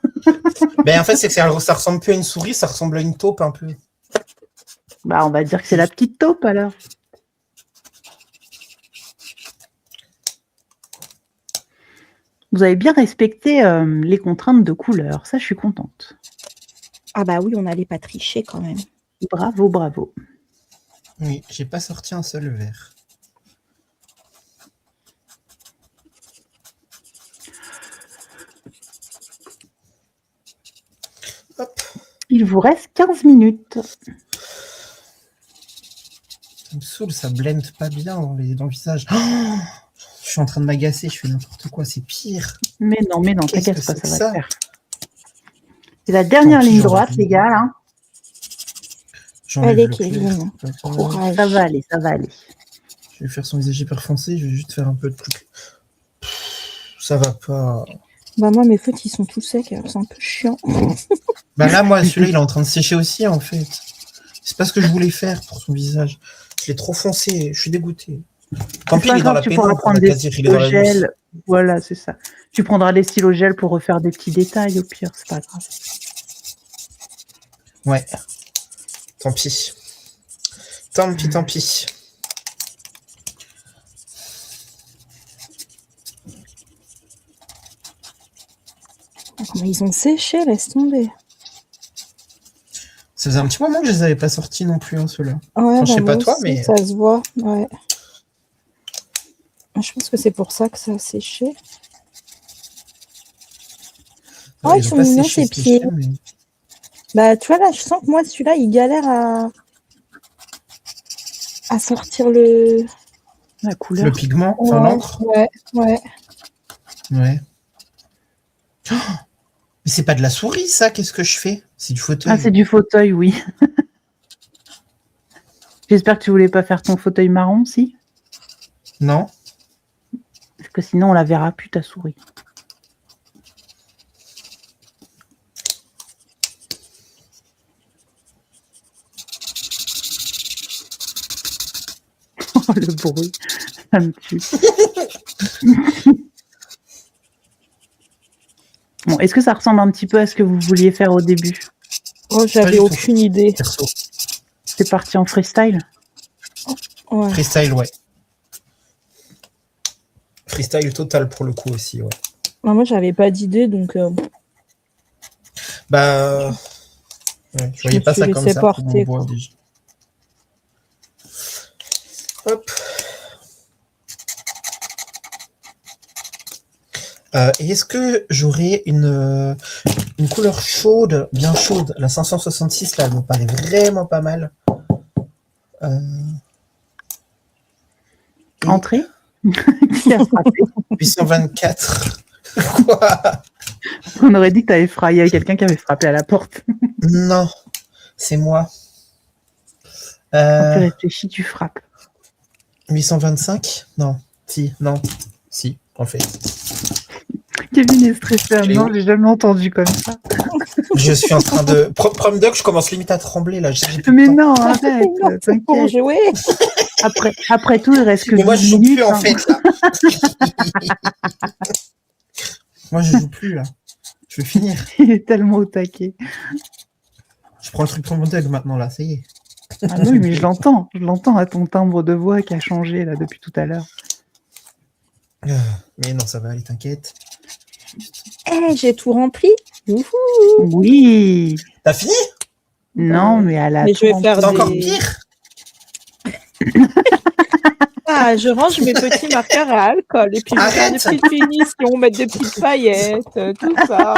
Ben en fait, c'est que ça ressemble plus à une souris, ça ressemble à une taupe un peu. Bah, on va dire que c'est la petite taupe alors. Vous avez bien respecté les contraintes de couleur. Ça, je suis contente. Ah bah oui, on n'allait pas tricher quand même. Bravo, bravo. Oui, j'ai pas sorti un seul verre. Hop. Il vous reste 15 minutes. Ça me saoule, ça blende pas bien dans le visage. Oh, je suis en train de m'agacer, je fais n'importe quoi, c'est pire. Mais non, Qu'est-ce t'inquiète que pas, c'est ça que va ça le faire. C'est la dernière Tant pis, ligne j'en ai droite, rien. les gars. Là. J'enlève Allez, le Kevin, clair. courage. Ça va aller, ça va aller. Je vais faire son visage hyper foncé, je vais juste faire un peu de trucs. Ça va pas. Bah moi, mes feutres, ils sont tout secs, alors c'est un peu chiant. Bah là, moi, celui-là, il est en train de sécher aussi, en fait. C'est pas ce que je voulais faire pour son visage. Je l'ai trop foncé, je suis dégoûté. Tant pis, C'est pas il est dans grave, la tu pourras pénombre, on prendre va des quasi dire, il est dans la stylos mousse. gel. Voilà, c'est ça. Tu prendras des stylos gel pour refaire des petits détails au pire, c'est pas grave. Ouais. Tant pis. Tant pis, tant pis. Mais ils ont séché, laisse tomber. Ça faisait un petit moment que je les avais pas sortis non plus, hein, ceux-là. Ouais, Enfin, je sais moi pas toi, aussi, mais- ça se voit, ouais. Je pense que c'est pour ça que ça a séché. Ah, ils ont sont pas mignons, séché, ces pieds. mais- Bah, tu vois, là, je sens que moi, celui-là, il galère à sortir le... La couleur. Le pigment, enfin Ouais, l'encre. ouais. Ouais. Oh, mais c'est pas de la souris, ça, qu'est-ce que je fais? C'est du fauteuil. Ah, c'est du fauteuil, oui. J'espère que tu voulais pas faire ton fauteuil marron, si? Non? Parce que sinon, on la verra plus, ta souris. Oh, le bruit, ça me tue. Bon, est-ce que ça ressemble un petit peu à ce que vous vouliez faire au début? Oh, Pas j'avais du tout. aucune idée. Perso. C'est parti en freestyle. Ouais. Freestyle, ouais. Freestyle total pour le coup aussi, ouais. Bah, moi, j'avais pas d'idée, donc Bah, ouais, je voyais me pas suis ça comme laissée ça. porter, Bon, quoi. déjà. Hop. Et est-ce que j'aurais une couleur chaude, bien chaude? La 566, là, elle me paraît vraiment pas mal. Et Entrée. Qui a frappé? 824. Quoi? On aurait dit que t'avais frappé. Il y avait quelqu'un qui avait frappé à la porte. Non, c'est moi. Quand tu réfléchis, tu frappes. 825? Non. Si, non. Si, en fait. Kevin est stressé. Elle est Non, où? j'ai jamais entendu comme ça. Je suis en train de... Prom Doc, je commence limite à trembler, là. J'ai plus de Mais temps. non, arrête. non, c'est pour T'inquiète. jouer. Après tout, il reste que Mais moi, je 12 joue minutes. plus, en hein. fait, là. Moi, je joue plus, là. Je vais finir. Il est tellement au taquet. Je prends le truc Prom Doc maintenant, là. Ça y est. Ah oui, mais je l'entends. Je l'entends à ton timbre de voix qui a changé là depuis tout à l'heure. Mais non, ça va aller, t'inquiète. Eh, j'ai tout rempli. Youhou. Oui. T'as fini? Non, mais à la Mais je vais faire C'est encore des- pire? Ah, je range mes petits marqueurs à alcool et puis je vais faire des Arrête. petites finitions, mettre des petites paillettes, tout ça.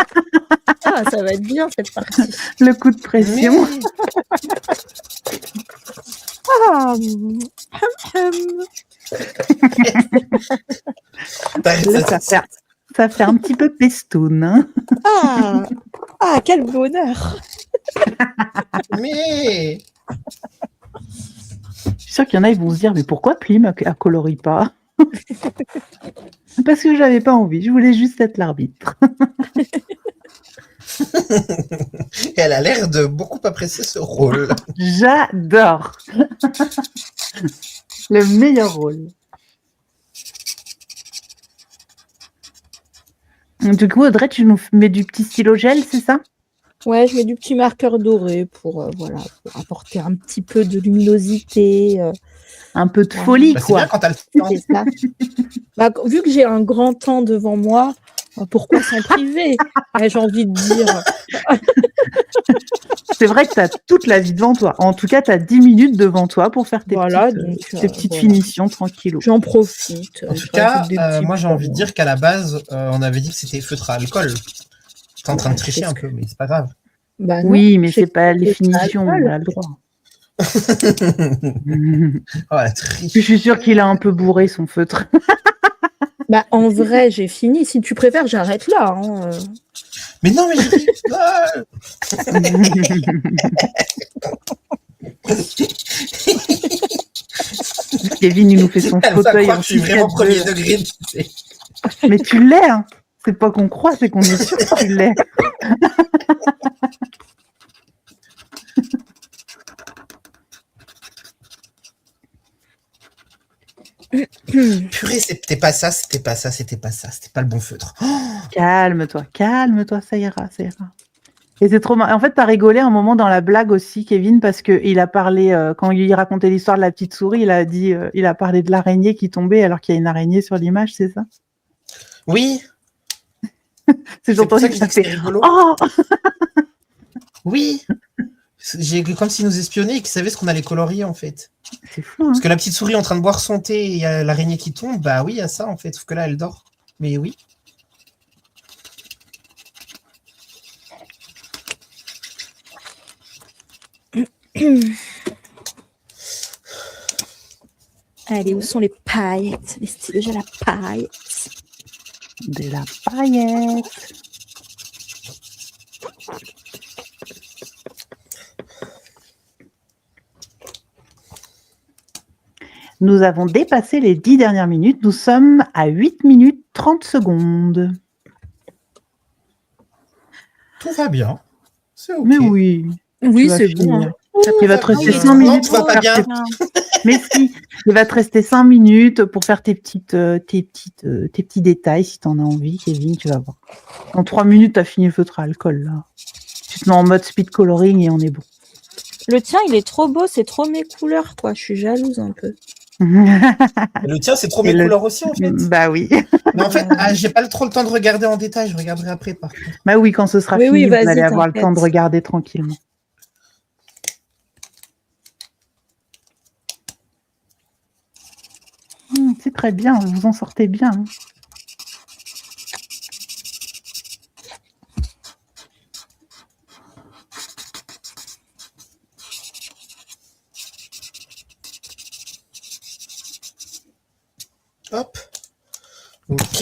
Ah, ça va être bien cette partie. le coup de pression. Ah, T'arrêtes, Là, ça fait un petit peu pestoun. Hein. ah, ah, quel bonheur. Mais... Je suis sûre qu'il y en a, ils vont se dire, mais pourquoi Plim elle colorie pas? Parce que j'avais pas envie, je voulais juste être l'arbitre. Elle a l'air de beaucoup apprécier ce rôle. J'adore. Le meilleur rôle. Du coup, Audrey, tu nous mets du petit stylo gel, c'est ça? Ouais, je mets du petit marqueur doré pour, voilà, pour apporter un petit peu de luminosité. Un peu de Ouais. folie, Bah, c'est quoi. bien quand t'as le temps. C'est ça. Bah, vu que j'ai un grand temps devant moi, pourquoi s'en priver? J'ai envie de dire. C'est vrai que tu as toute la vie devant toi. En tout cas, tu as 10 minutes devant toi pour faire tes Voilà, petites, donc, tes petites voilà. finitions tranquillo. J'en profite. En je tout cas, rajoute des petits moi j'ai points. envie de dire qu'à la base, on avait dit que c'était feutre à alcool. T'es en train de Ouais, tricher c'est un ce peu, mais c'est pas grave. Bah non, Oui, mais j'ai- c'est pas les c'est pas finitions, on alcool. a le droit. Oh, la triche. Je suis sûre qu'il a un peu bourré son feutre. Bah, en vrai, j'ai fini. Si tu préfères, j'arrête là. Hein. Mais non, mais j'ai dit... Ah Kevin, il nous fait son Elle va fauteuil croire en que je suis vraiment 6-4-2. premier degré. Tu sais. Mais tu l'es, hein. C'est pas qu'on croit, c'est qu'on est sûr que tu l'es. Purée, c'était pas ça, c'était pas ça, c'était pas ça, c'était pas le bon feutre. Oh, Calme-toi, ça ira, ça ira. Et c'est trop marrant. En fait, t'as rigolé un moment dans la blague aussi, Kevin, parce que il a parlé, quand il racontait l'histoire de la petite souris, il a dit, il a parlé de l'araignée qui tombait alors qu'il y a une araignée sur l'image, c'est ça? oui, C'est c'est pour ça entendu que je dis que ça que c'était fait rigolo. Oh! Oui, j'ai comme s'ils nous espionnaient et qu'ils savaient ce qu'on allait colorier en fait. C'est fou, hein? Parce que la petite souris est en train de boire son thé et il y a l'araignée qui tombe, bah oui, il y a ça en fait, sauf que là elle dort. Mais oui. Allez, où sont les paillettes? Les stylos, j'ai la paille. De la paillette. Nous avons dépassé les 10 dernières minutes. Nous sommes à 8 minutes 30 secondes. Tout va bien. C'est ok. Mais oui. Oui, tu vas c'est finir. bon. Il va te rester bien. 5 Non, minutes tout va pour pas faire bien. tes... Mais si, il va te rester 5 minutes pour faire tes petits détails si tu en as envie, Kevin, tu vas voir. En 3 minutes, tu as fini le feutre à alcool, là. Tu te mets en mode speed coloring et on est bon. Le tien, il est trop beau, c'est trop mes couleurs, quoi. Je suis jalouse un peu. Le tien, c'est trop Et mes le- couleurs aussi, en fait. Bah oui. Mais en fait, j'ai pas trop le temps de regarder en détail. Je regarderai après, par contre. Bah oui, quand ce sera Oui, fini, oui, vous vas-y, allez avoir le temps de t'inquiète. regarder tranquillement. C'est très bien, vous vous en sortez bien. Hein. Hop. Ok.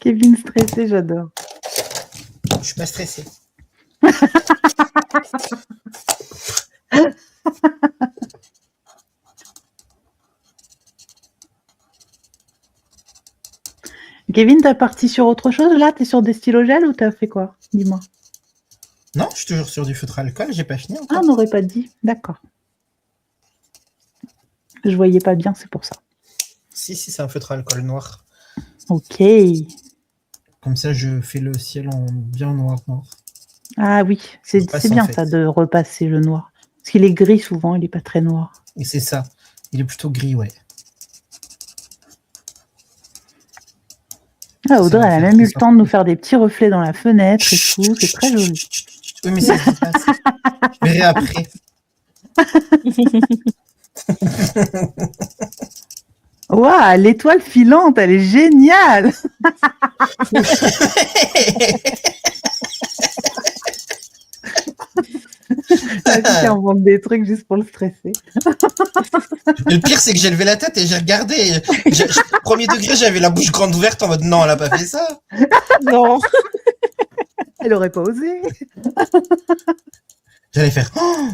Kevin stressé, j'adore. Je suis pas stressé. Kevin, t'as parti sur autre chose là? T'es sur des stylos gel ou t'as fait quoi? Dis-moi. Non, je suis toujours sur du feutre à alcool. J'ai pas fini Ah, encore. on n'aurait pas dit. D'accord. Je voyais pas bien, c'est pour ça. Si, c'est un feutre à alcool noir. Ok. Comme ça, je fais le ciel en bien noir. Ah oui, c'est repasse, bien en fait. ça de repasser le noir. Parce qu'il est gris souvent, il est pas très noir. Et c'est ça. Il est plutôt gris, ouais. Ah, Audrey, Ça va elle a faire même eu le très temps de nous faire des petits reflets dans la fenêtre et tout. C'est très joli. Oui, mais ça se passe. Je verrai après. Waouh, l'étoile filante, elle est géniale. La fille qui invente des trucs juste pour le stresser. Et le pire, c'est que j'ai levé la tête et j'ai regardé. Premier degré, j'avais la bouche grande ouverte en mode non, elle a pas fait ça. Non. Elle aurait pas osé. J'allais faire. Oh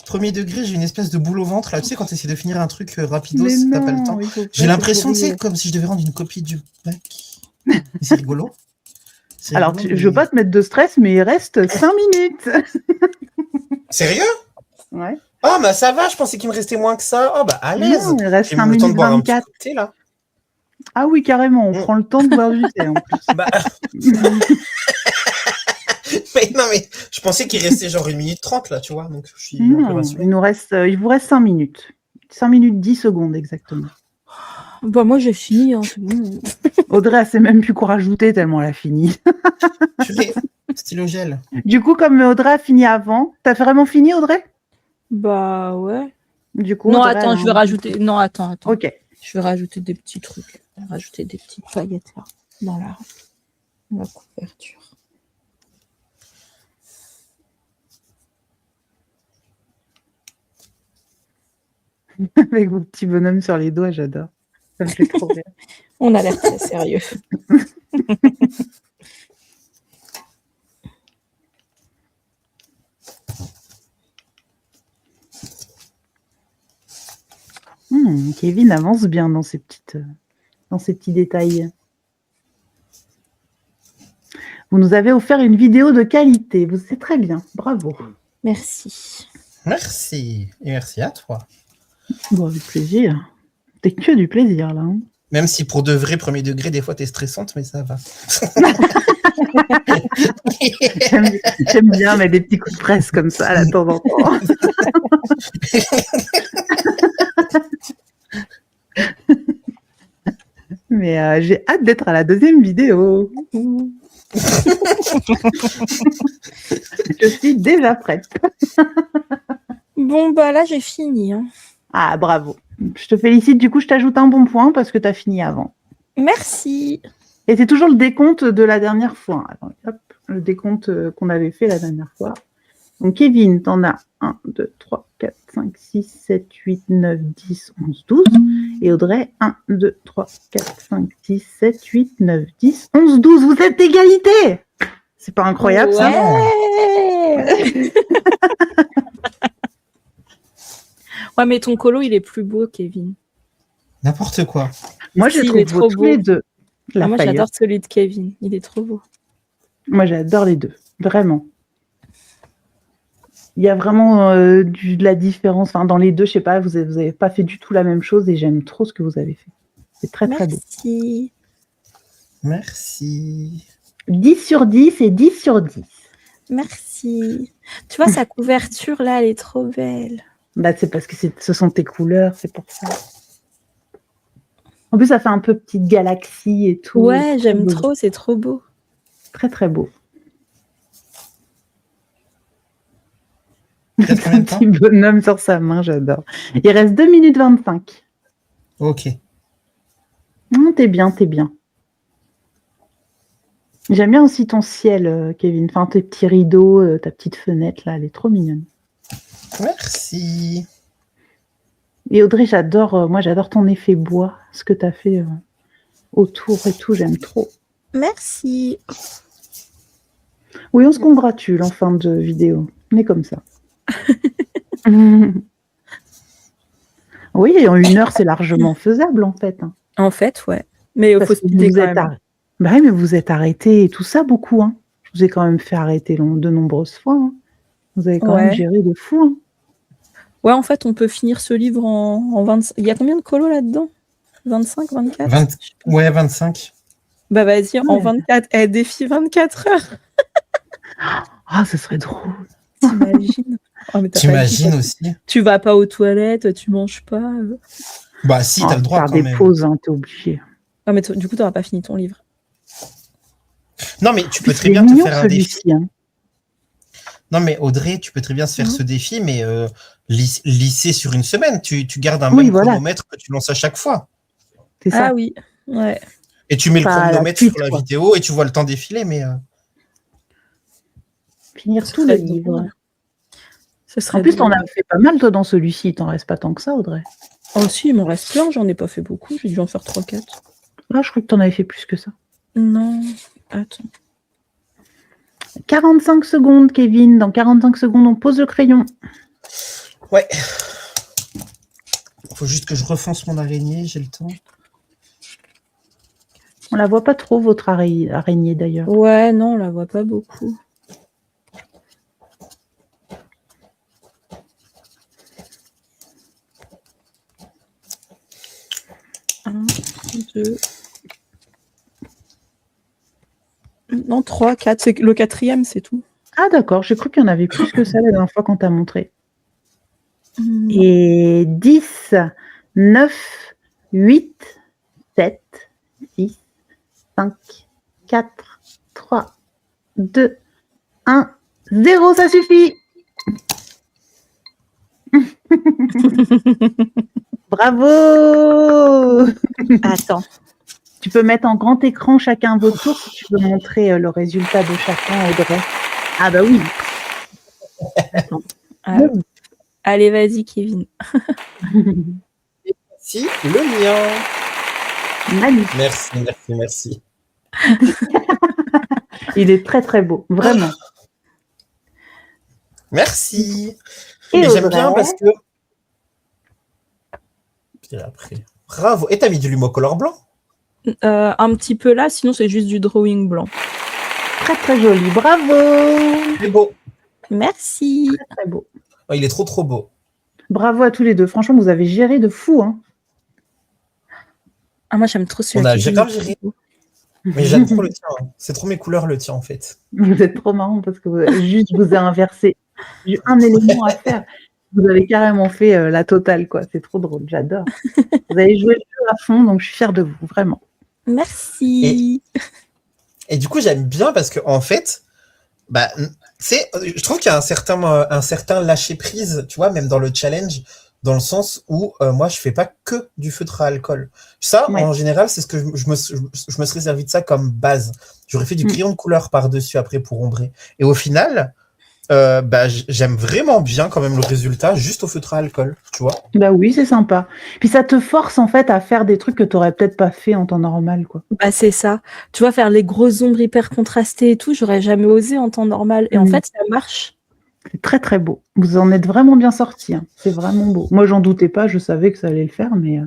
Premier degré, j'ai une espèce de boule au ventre là. Tu sais, quand tu essaies de finir un truc rapidos, Mais t'as pas le non, temps. il faut pas, J'ai c'est l'impression, pour tu sais, rire. comme si je devais rendre une copie du bac. Mais c'est rigolo. C'est Alors, rigolo, je veux mais- pas te mettre de stress, mais il reste 5 minutes. Sérieux? Ouais. Ah, bah ça va, je pensais qu'il me restait moins que ça. Oh, bah à l'aise. Non, il reste J'ai 5 eu le temps de minutes boire un petit 24. coup de thé là. Ah oui, carrément, on Mm. prend le temps de boire du thé en plus. Bah, mais non, mais je pensais qu'il restait genre 1 minute 30 là, tu vois. Donc je suis un peu Non, rassuré. il vous reste 5 minutes. 5 minutes 10 secondes exactement. Bah, moi, j'ai fini, hein, c'est bon. Audrey, elle sait même plus quoi rajouter tellement elle a fini. Purée, stylo gel. Du coup, comme Audrey a fini avant, t'as vraiment fini, Audrey? Bah, ouais. Du coup, Non, Audrey, attends, elle a je vais un- rajouter. Non, attends. Ok. Je vais rajouter des petits trucs. Je vais rajouter des petites paillettes là, dans la couverture. Avec vos petits bonhommes sur les doigts, j'adore. Ça me fait trop rire. On a l'air très sérieux. Kevin avance bien dans ces petits détails. Vous nous avez offert une vidéo de qualité. C'est très bien. Bravo. Merci. Merci. Et merci à toi. Bon, avec plaisir. C'est que du plaisir, là. Hein. Même si pour de vrai, premier degré, des fois t'es stressante, mais ça va. J'aime bien mettre des petits coups de presse comme ça, là, de temps en temps. Mais j'ai hâte d'être à la deuxième vidéo. Je suis déjà prête. Bon, bah là, j'ai fini. Hein. Ah, bravo. Je te félicite. Du coup, je t'ajoute un bon point parce que tu as fini avant. Merci. Et c'est toujours le décompte de la dernière fois. Attends, hop, le décompte qu'on avait fait la dernière fois. Donc, Kevin, t'en as 1, 2, 3, 4, 5, 6, 7, 8, 9, 10, 11, 12. Et Audrey, 1, 2, 3, 4, 5, 6, 7, 8, 9, 10, 11, 12. Vous êtes d'égalité! C'est pas incroyable, ça? Ouais. Ouais, mais ton colo, il est plus beau, Kevin. N'importe quoi. Moi, je Si, il trouve est trop beau tous beau. les deux. La Moi, Fire. j'adore celui de Kevin. Il est trop beau. Moi, j'adore les deux. Vraiment. Il y a vraiment de la différence. Enfin, dans les deux, je sais pas, vous avez pas fait du tout la même chose et j'aime trop ce que vous avez fait. C'est très, très beau. Merci. Merci. 10 sur 10 et 10 sur 10. Merci. Tu vois, sa couverture, là, elle est trop belle. Bah, c'est parce que ce sont tes couleurs, c'est pour ça. En plus, ça fait un peu petite galaxie et tout. Ouais, j'aime beau. trop, c'est trop beau. Très, très beau. Reste combien de temps Petit bonhomme sur sa main, j'adore. Il reste 2 minutes 25. Ok. T'es bien, t'es bien. J'aime bien aussi ton ciel, Kevin. Enfin, tes petits rideaux, ta petite fenêtre, là, elle est trop mignonne. Merci. Et Audrey, moi, j'adore ton effet bois, ce que tu as fait autour et tout, j'aime trop. Merci. Oui, on se congratule en fin de vidéo. On est comme ça. Oui, en 1 heure, c'est largement faisable, en fait. Hein. En fait, ouais. Mais il faut Parce que speeder vous quand êtes même. Bah oui, mais vous êtes arrêté et tout ça beaucoup. Hein. Je vous ai quand même fait arrêter de nombreuses fois. Hein. Vous avez quand même Ouais. géré de fou. Hein. Ouais, en fait, on peut finir ce livre en 25. Il y a combien de colos là-dedans? 25, 24? 20... Ouais, 25. Bah vas-y, en Ouais. 24. Défi 24 heures. Ah, ce serait drôle. T'imagines? Oh, mais T'imagines aussi? Tu vas pas aux toilettes, tu manges pas. Bah si, t'as le droit faire quand des même. pauses, hein, t'es obligé. Ah, mais du coup, t'auras pas fini ton livre. Non, mais tu peux très C'est bien te mignon, faire un défi. celui-ci. Hein. Non, mais Audrey, tu peux très bien se faire Mhm. ce défi, mais lisser sur une semaine. Tu gardes un Oui, même voilà. chronomètre que tu lances à chaque fois. C'est ça. Ah oui, ouais. Et tu mets le Pas à la chronomètre suite, sur la quoi. vidéo et tu vois le temps défiler, mais... Finir Ce tout serait le livre. drôle. Ce serait En plus, t'en drôle. as fait pas mal, toi, dans celui-ci. Il t'en reste pas tant que ça, Audrey. Oh si, il m'en reste plein, j'en ai pas fait beaucoup, j'ai dû en faire 3-4. Là, je crois que t'en avais fait plus que ça. Non, attends. 45 secondes, Kevin. Dans 45 secondes, on pose le crayon. Ouais. Faut juste que je refonce mon araignée, j'ai le temps. On la voit pas trop, votre araignée, d'ailleurs. Ouais, non, on la voit pas beaucoup. Un, 2... Non, 3, 4. C'est le 4e, c'est tout. Ah, d'accord. J'ai cru qu'il y en avait plus que ça la dernière fois quand t'as montré. Et 10, 9, 8, 7, 6, 5, 4, 3, 2, 1, 0, ça suffit. Bravo. Attends. Tu peux mettre en grand écran chacun votre tour si tu veux montrer le résultat de chacun, Audrey. Ah bah oui. Attends. Allez, vas-y, Kevin. Si, le mien. Magnifique. Merci. Il est très très beau, vraiment. Merci. Et j'aime Audrey bien parce que... Et après... Bravo. Et t'as mis du Lumocolor blanc? Un petit peu là, sinon c'est juste du drawing blanc. Très très joli, bravo. C'est beau. Merci. Très très beau. Oh, il est trop beau. Bravo à tous les deux. Franchement, vous avez géré de fou. Hein. Ah, moi j'aime trop On celui-là. a grave géré. Mais j'aime trop le tien. Hein. C'est trop mes couleurs le tien en fait. Vous êtes trop marrant parce que juste vous avez inversé. J'ai un élément à faire. Vous avez carrément fait la totale, quoi. C'est trop drôle, j'adore. Vous avez joué le jeu à fond, donc je suis fière de vous, vraiment. Merci. Et du coup, j'aime bien parce que en fait, bah, je trouve qu'il y a un certain lâcher prise, tu vois, même dans le challenge, dans le sens où moi, je fais pas que du feutre à alcool. Ça, Ouais. en général, c'est ce que je me serais servi de ça comme base. J'aurais fait du crayon de couleur par-dessus après pour ombrer. Et au final, bah, j'aime vraiment bien quand même le résultat juste au feutre à alcool, tu vois. Bah oui, c'est sympa. Puis ça te force en fait à faire des trucs que tu n'aurais peut-être pas fait en temps normal, quoi. Bah c'est ça. Tu vois, faire les grosses ombres hyper contrastées et tout, j'aurais jamais osé en temps normal. Et en fait, ça marche. C'est très très beau. Vous en êtes vraiment bien sortis. Hein. C'est vraiment beau. Moi, j'en doutais pas, je savais que ça allait le faire, mais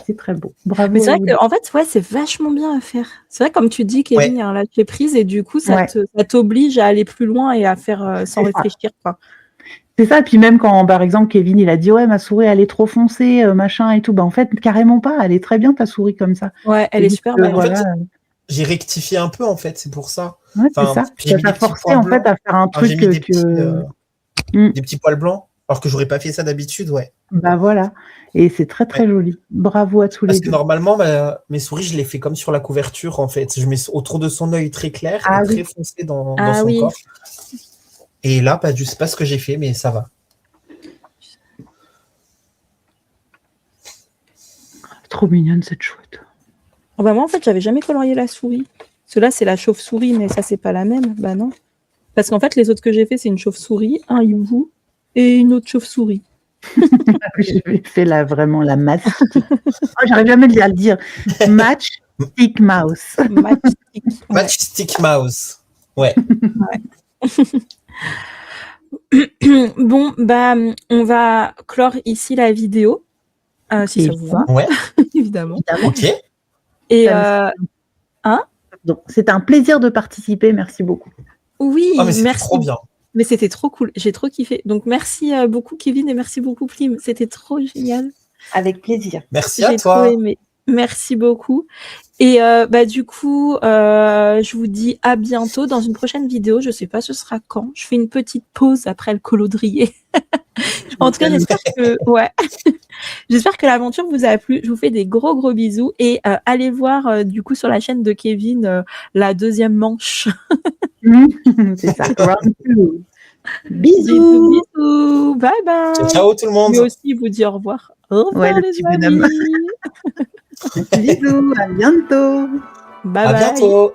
C'est très beau. Bravo. Mais c'est à vrai vous. que, en fait, ouais, c'est vachement bien à faire. C'est vrai, comme tu dis, Kevin, il y a un lâcher prise et du coup, ça t'oblige à aller plus loin et à faire sans C'est ça. réfléchir, quoi. C'est ça, et puis même quand, par exemple, Kevin, il a dit, ouais, ma souris, elle est trop foncée, machin et tout, en fait, carrément pas, elle est très bien, ta souris, comme ça. Ouais, elle est super belle. En fait, Voilà. j'ai rectifié un peu, en fait, c'est pour ça. Ouais, c'est Enfin, ça. j'ai mis Ça t'a des petits forcé, points en fait, blancs. à faire un Enfin, j'ai truc mis des petits poils blancs, alors que j'aurais pas fait ça d'habitude, ouais. Bah voilà. Et c'est très, très joli. Bravo à tous Parce les que deux. normalement, mes souris, je les fais comme sur la couverture, en fait. Je mets autour de son œil très clair Ah et oui. très foncé dans Ah son oui. corps. Et là, je sais pas ce que j'ai fait, mais ça va. Trop mignonne, cette chouette. Oh, bah, moi, en fait, j'avais jamais colorié la souris. Cela, c'est la chauve-souris, mais ça, c'est pas la même. Bah non. Parce qu'en fait, les autres que j'ai fait, c'est une chauve-souris, un hibou et une autre chauve-souris. J'ai fait vraiment la matchstick. J'arrive jamais à le dire. Matchstick mouse. Matchstick. Ouais. Matchstick mouse. Ouais. Bon, bah, on va clore ici la vidéo, si ça vous va, Ouais. évidemment. Ok. Et Donc, c'est un plaisir de participer. Merci beaucoup. oui, Ah, mais c'était merci. trop bien. Mais c'était trop cool. J'ai trop kiffé. Donc, merci beaucoup, Kevin, et merci beaucoup, Plim. C'était trop génial. Avec plaisir. Merci à J'ai toi. trop aimé. Merci beaucoup. Et du coup, je vous dis à bientôt dans une prochaine vidéo. Je sais pas ce sera quand. Je fais une petite pause après le colaudrier. En tout cas, j'espère que j'espère que l'aventure vous a plu. Je vous fais des gros bisous et allez voir du coup sur la chaîne de Kevin la deuxième manche. C'est ça. Round two. Bisous. Bisous. Bye bye. Ciao tout le monde. Mais aussi vous dire au revoir. Au revoir Ouais, le les petit amis. bonhomme. Bisous. À bientôt. Bye À bye. bientôt.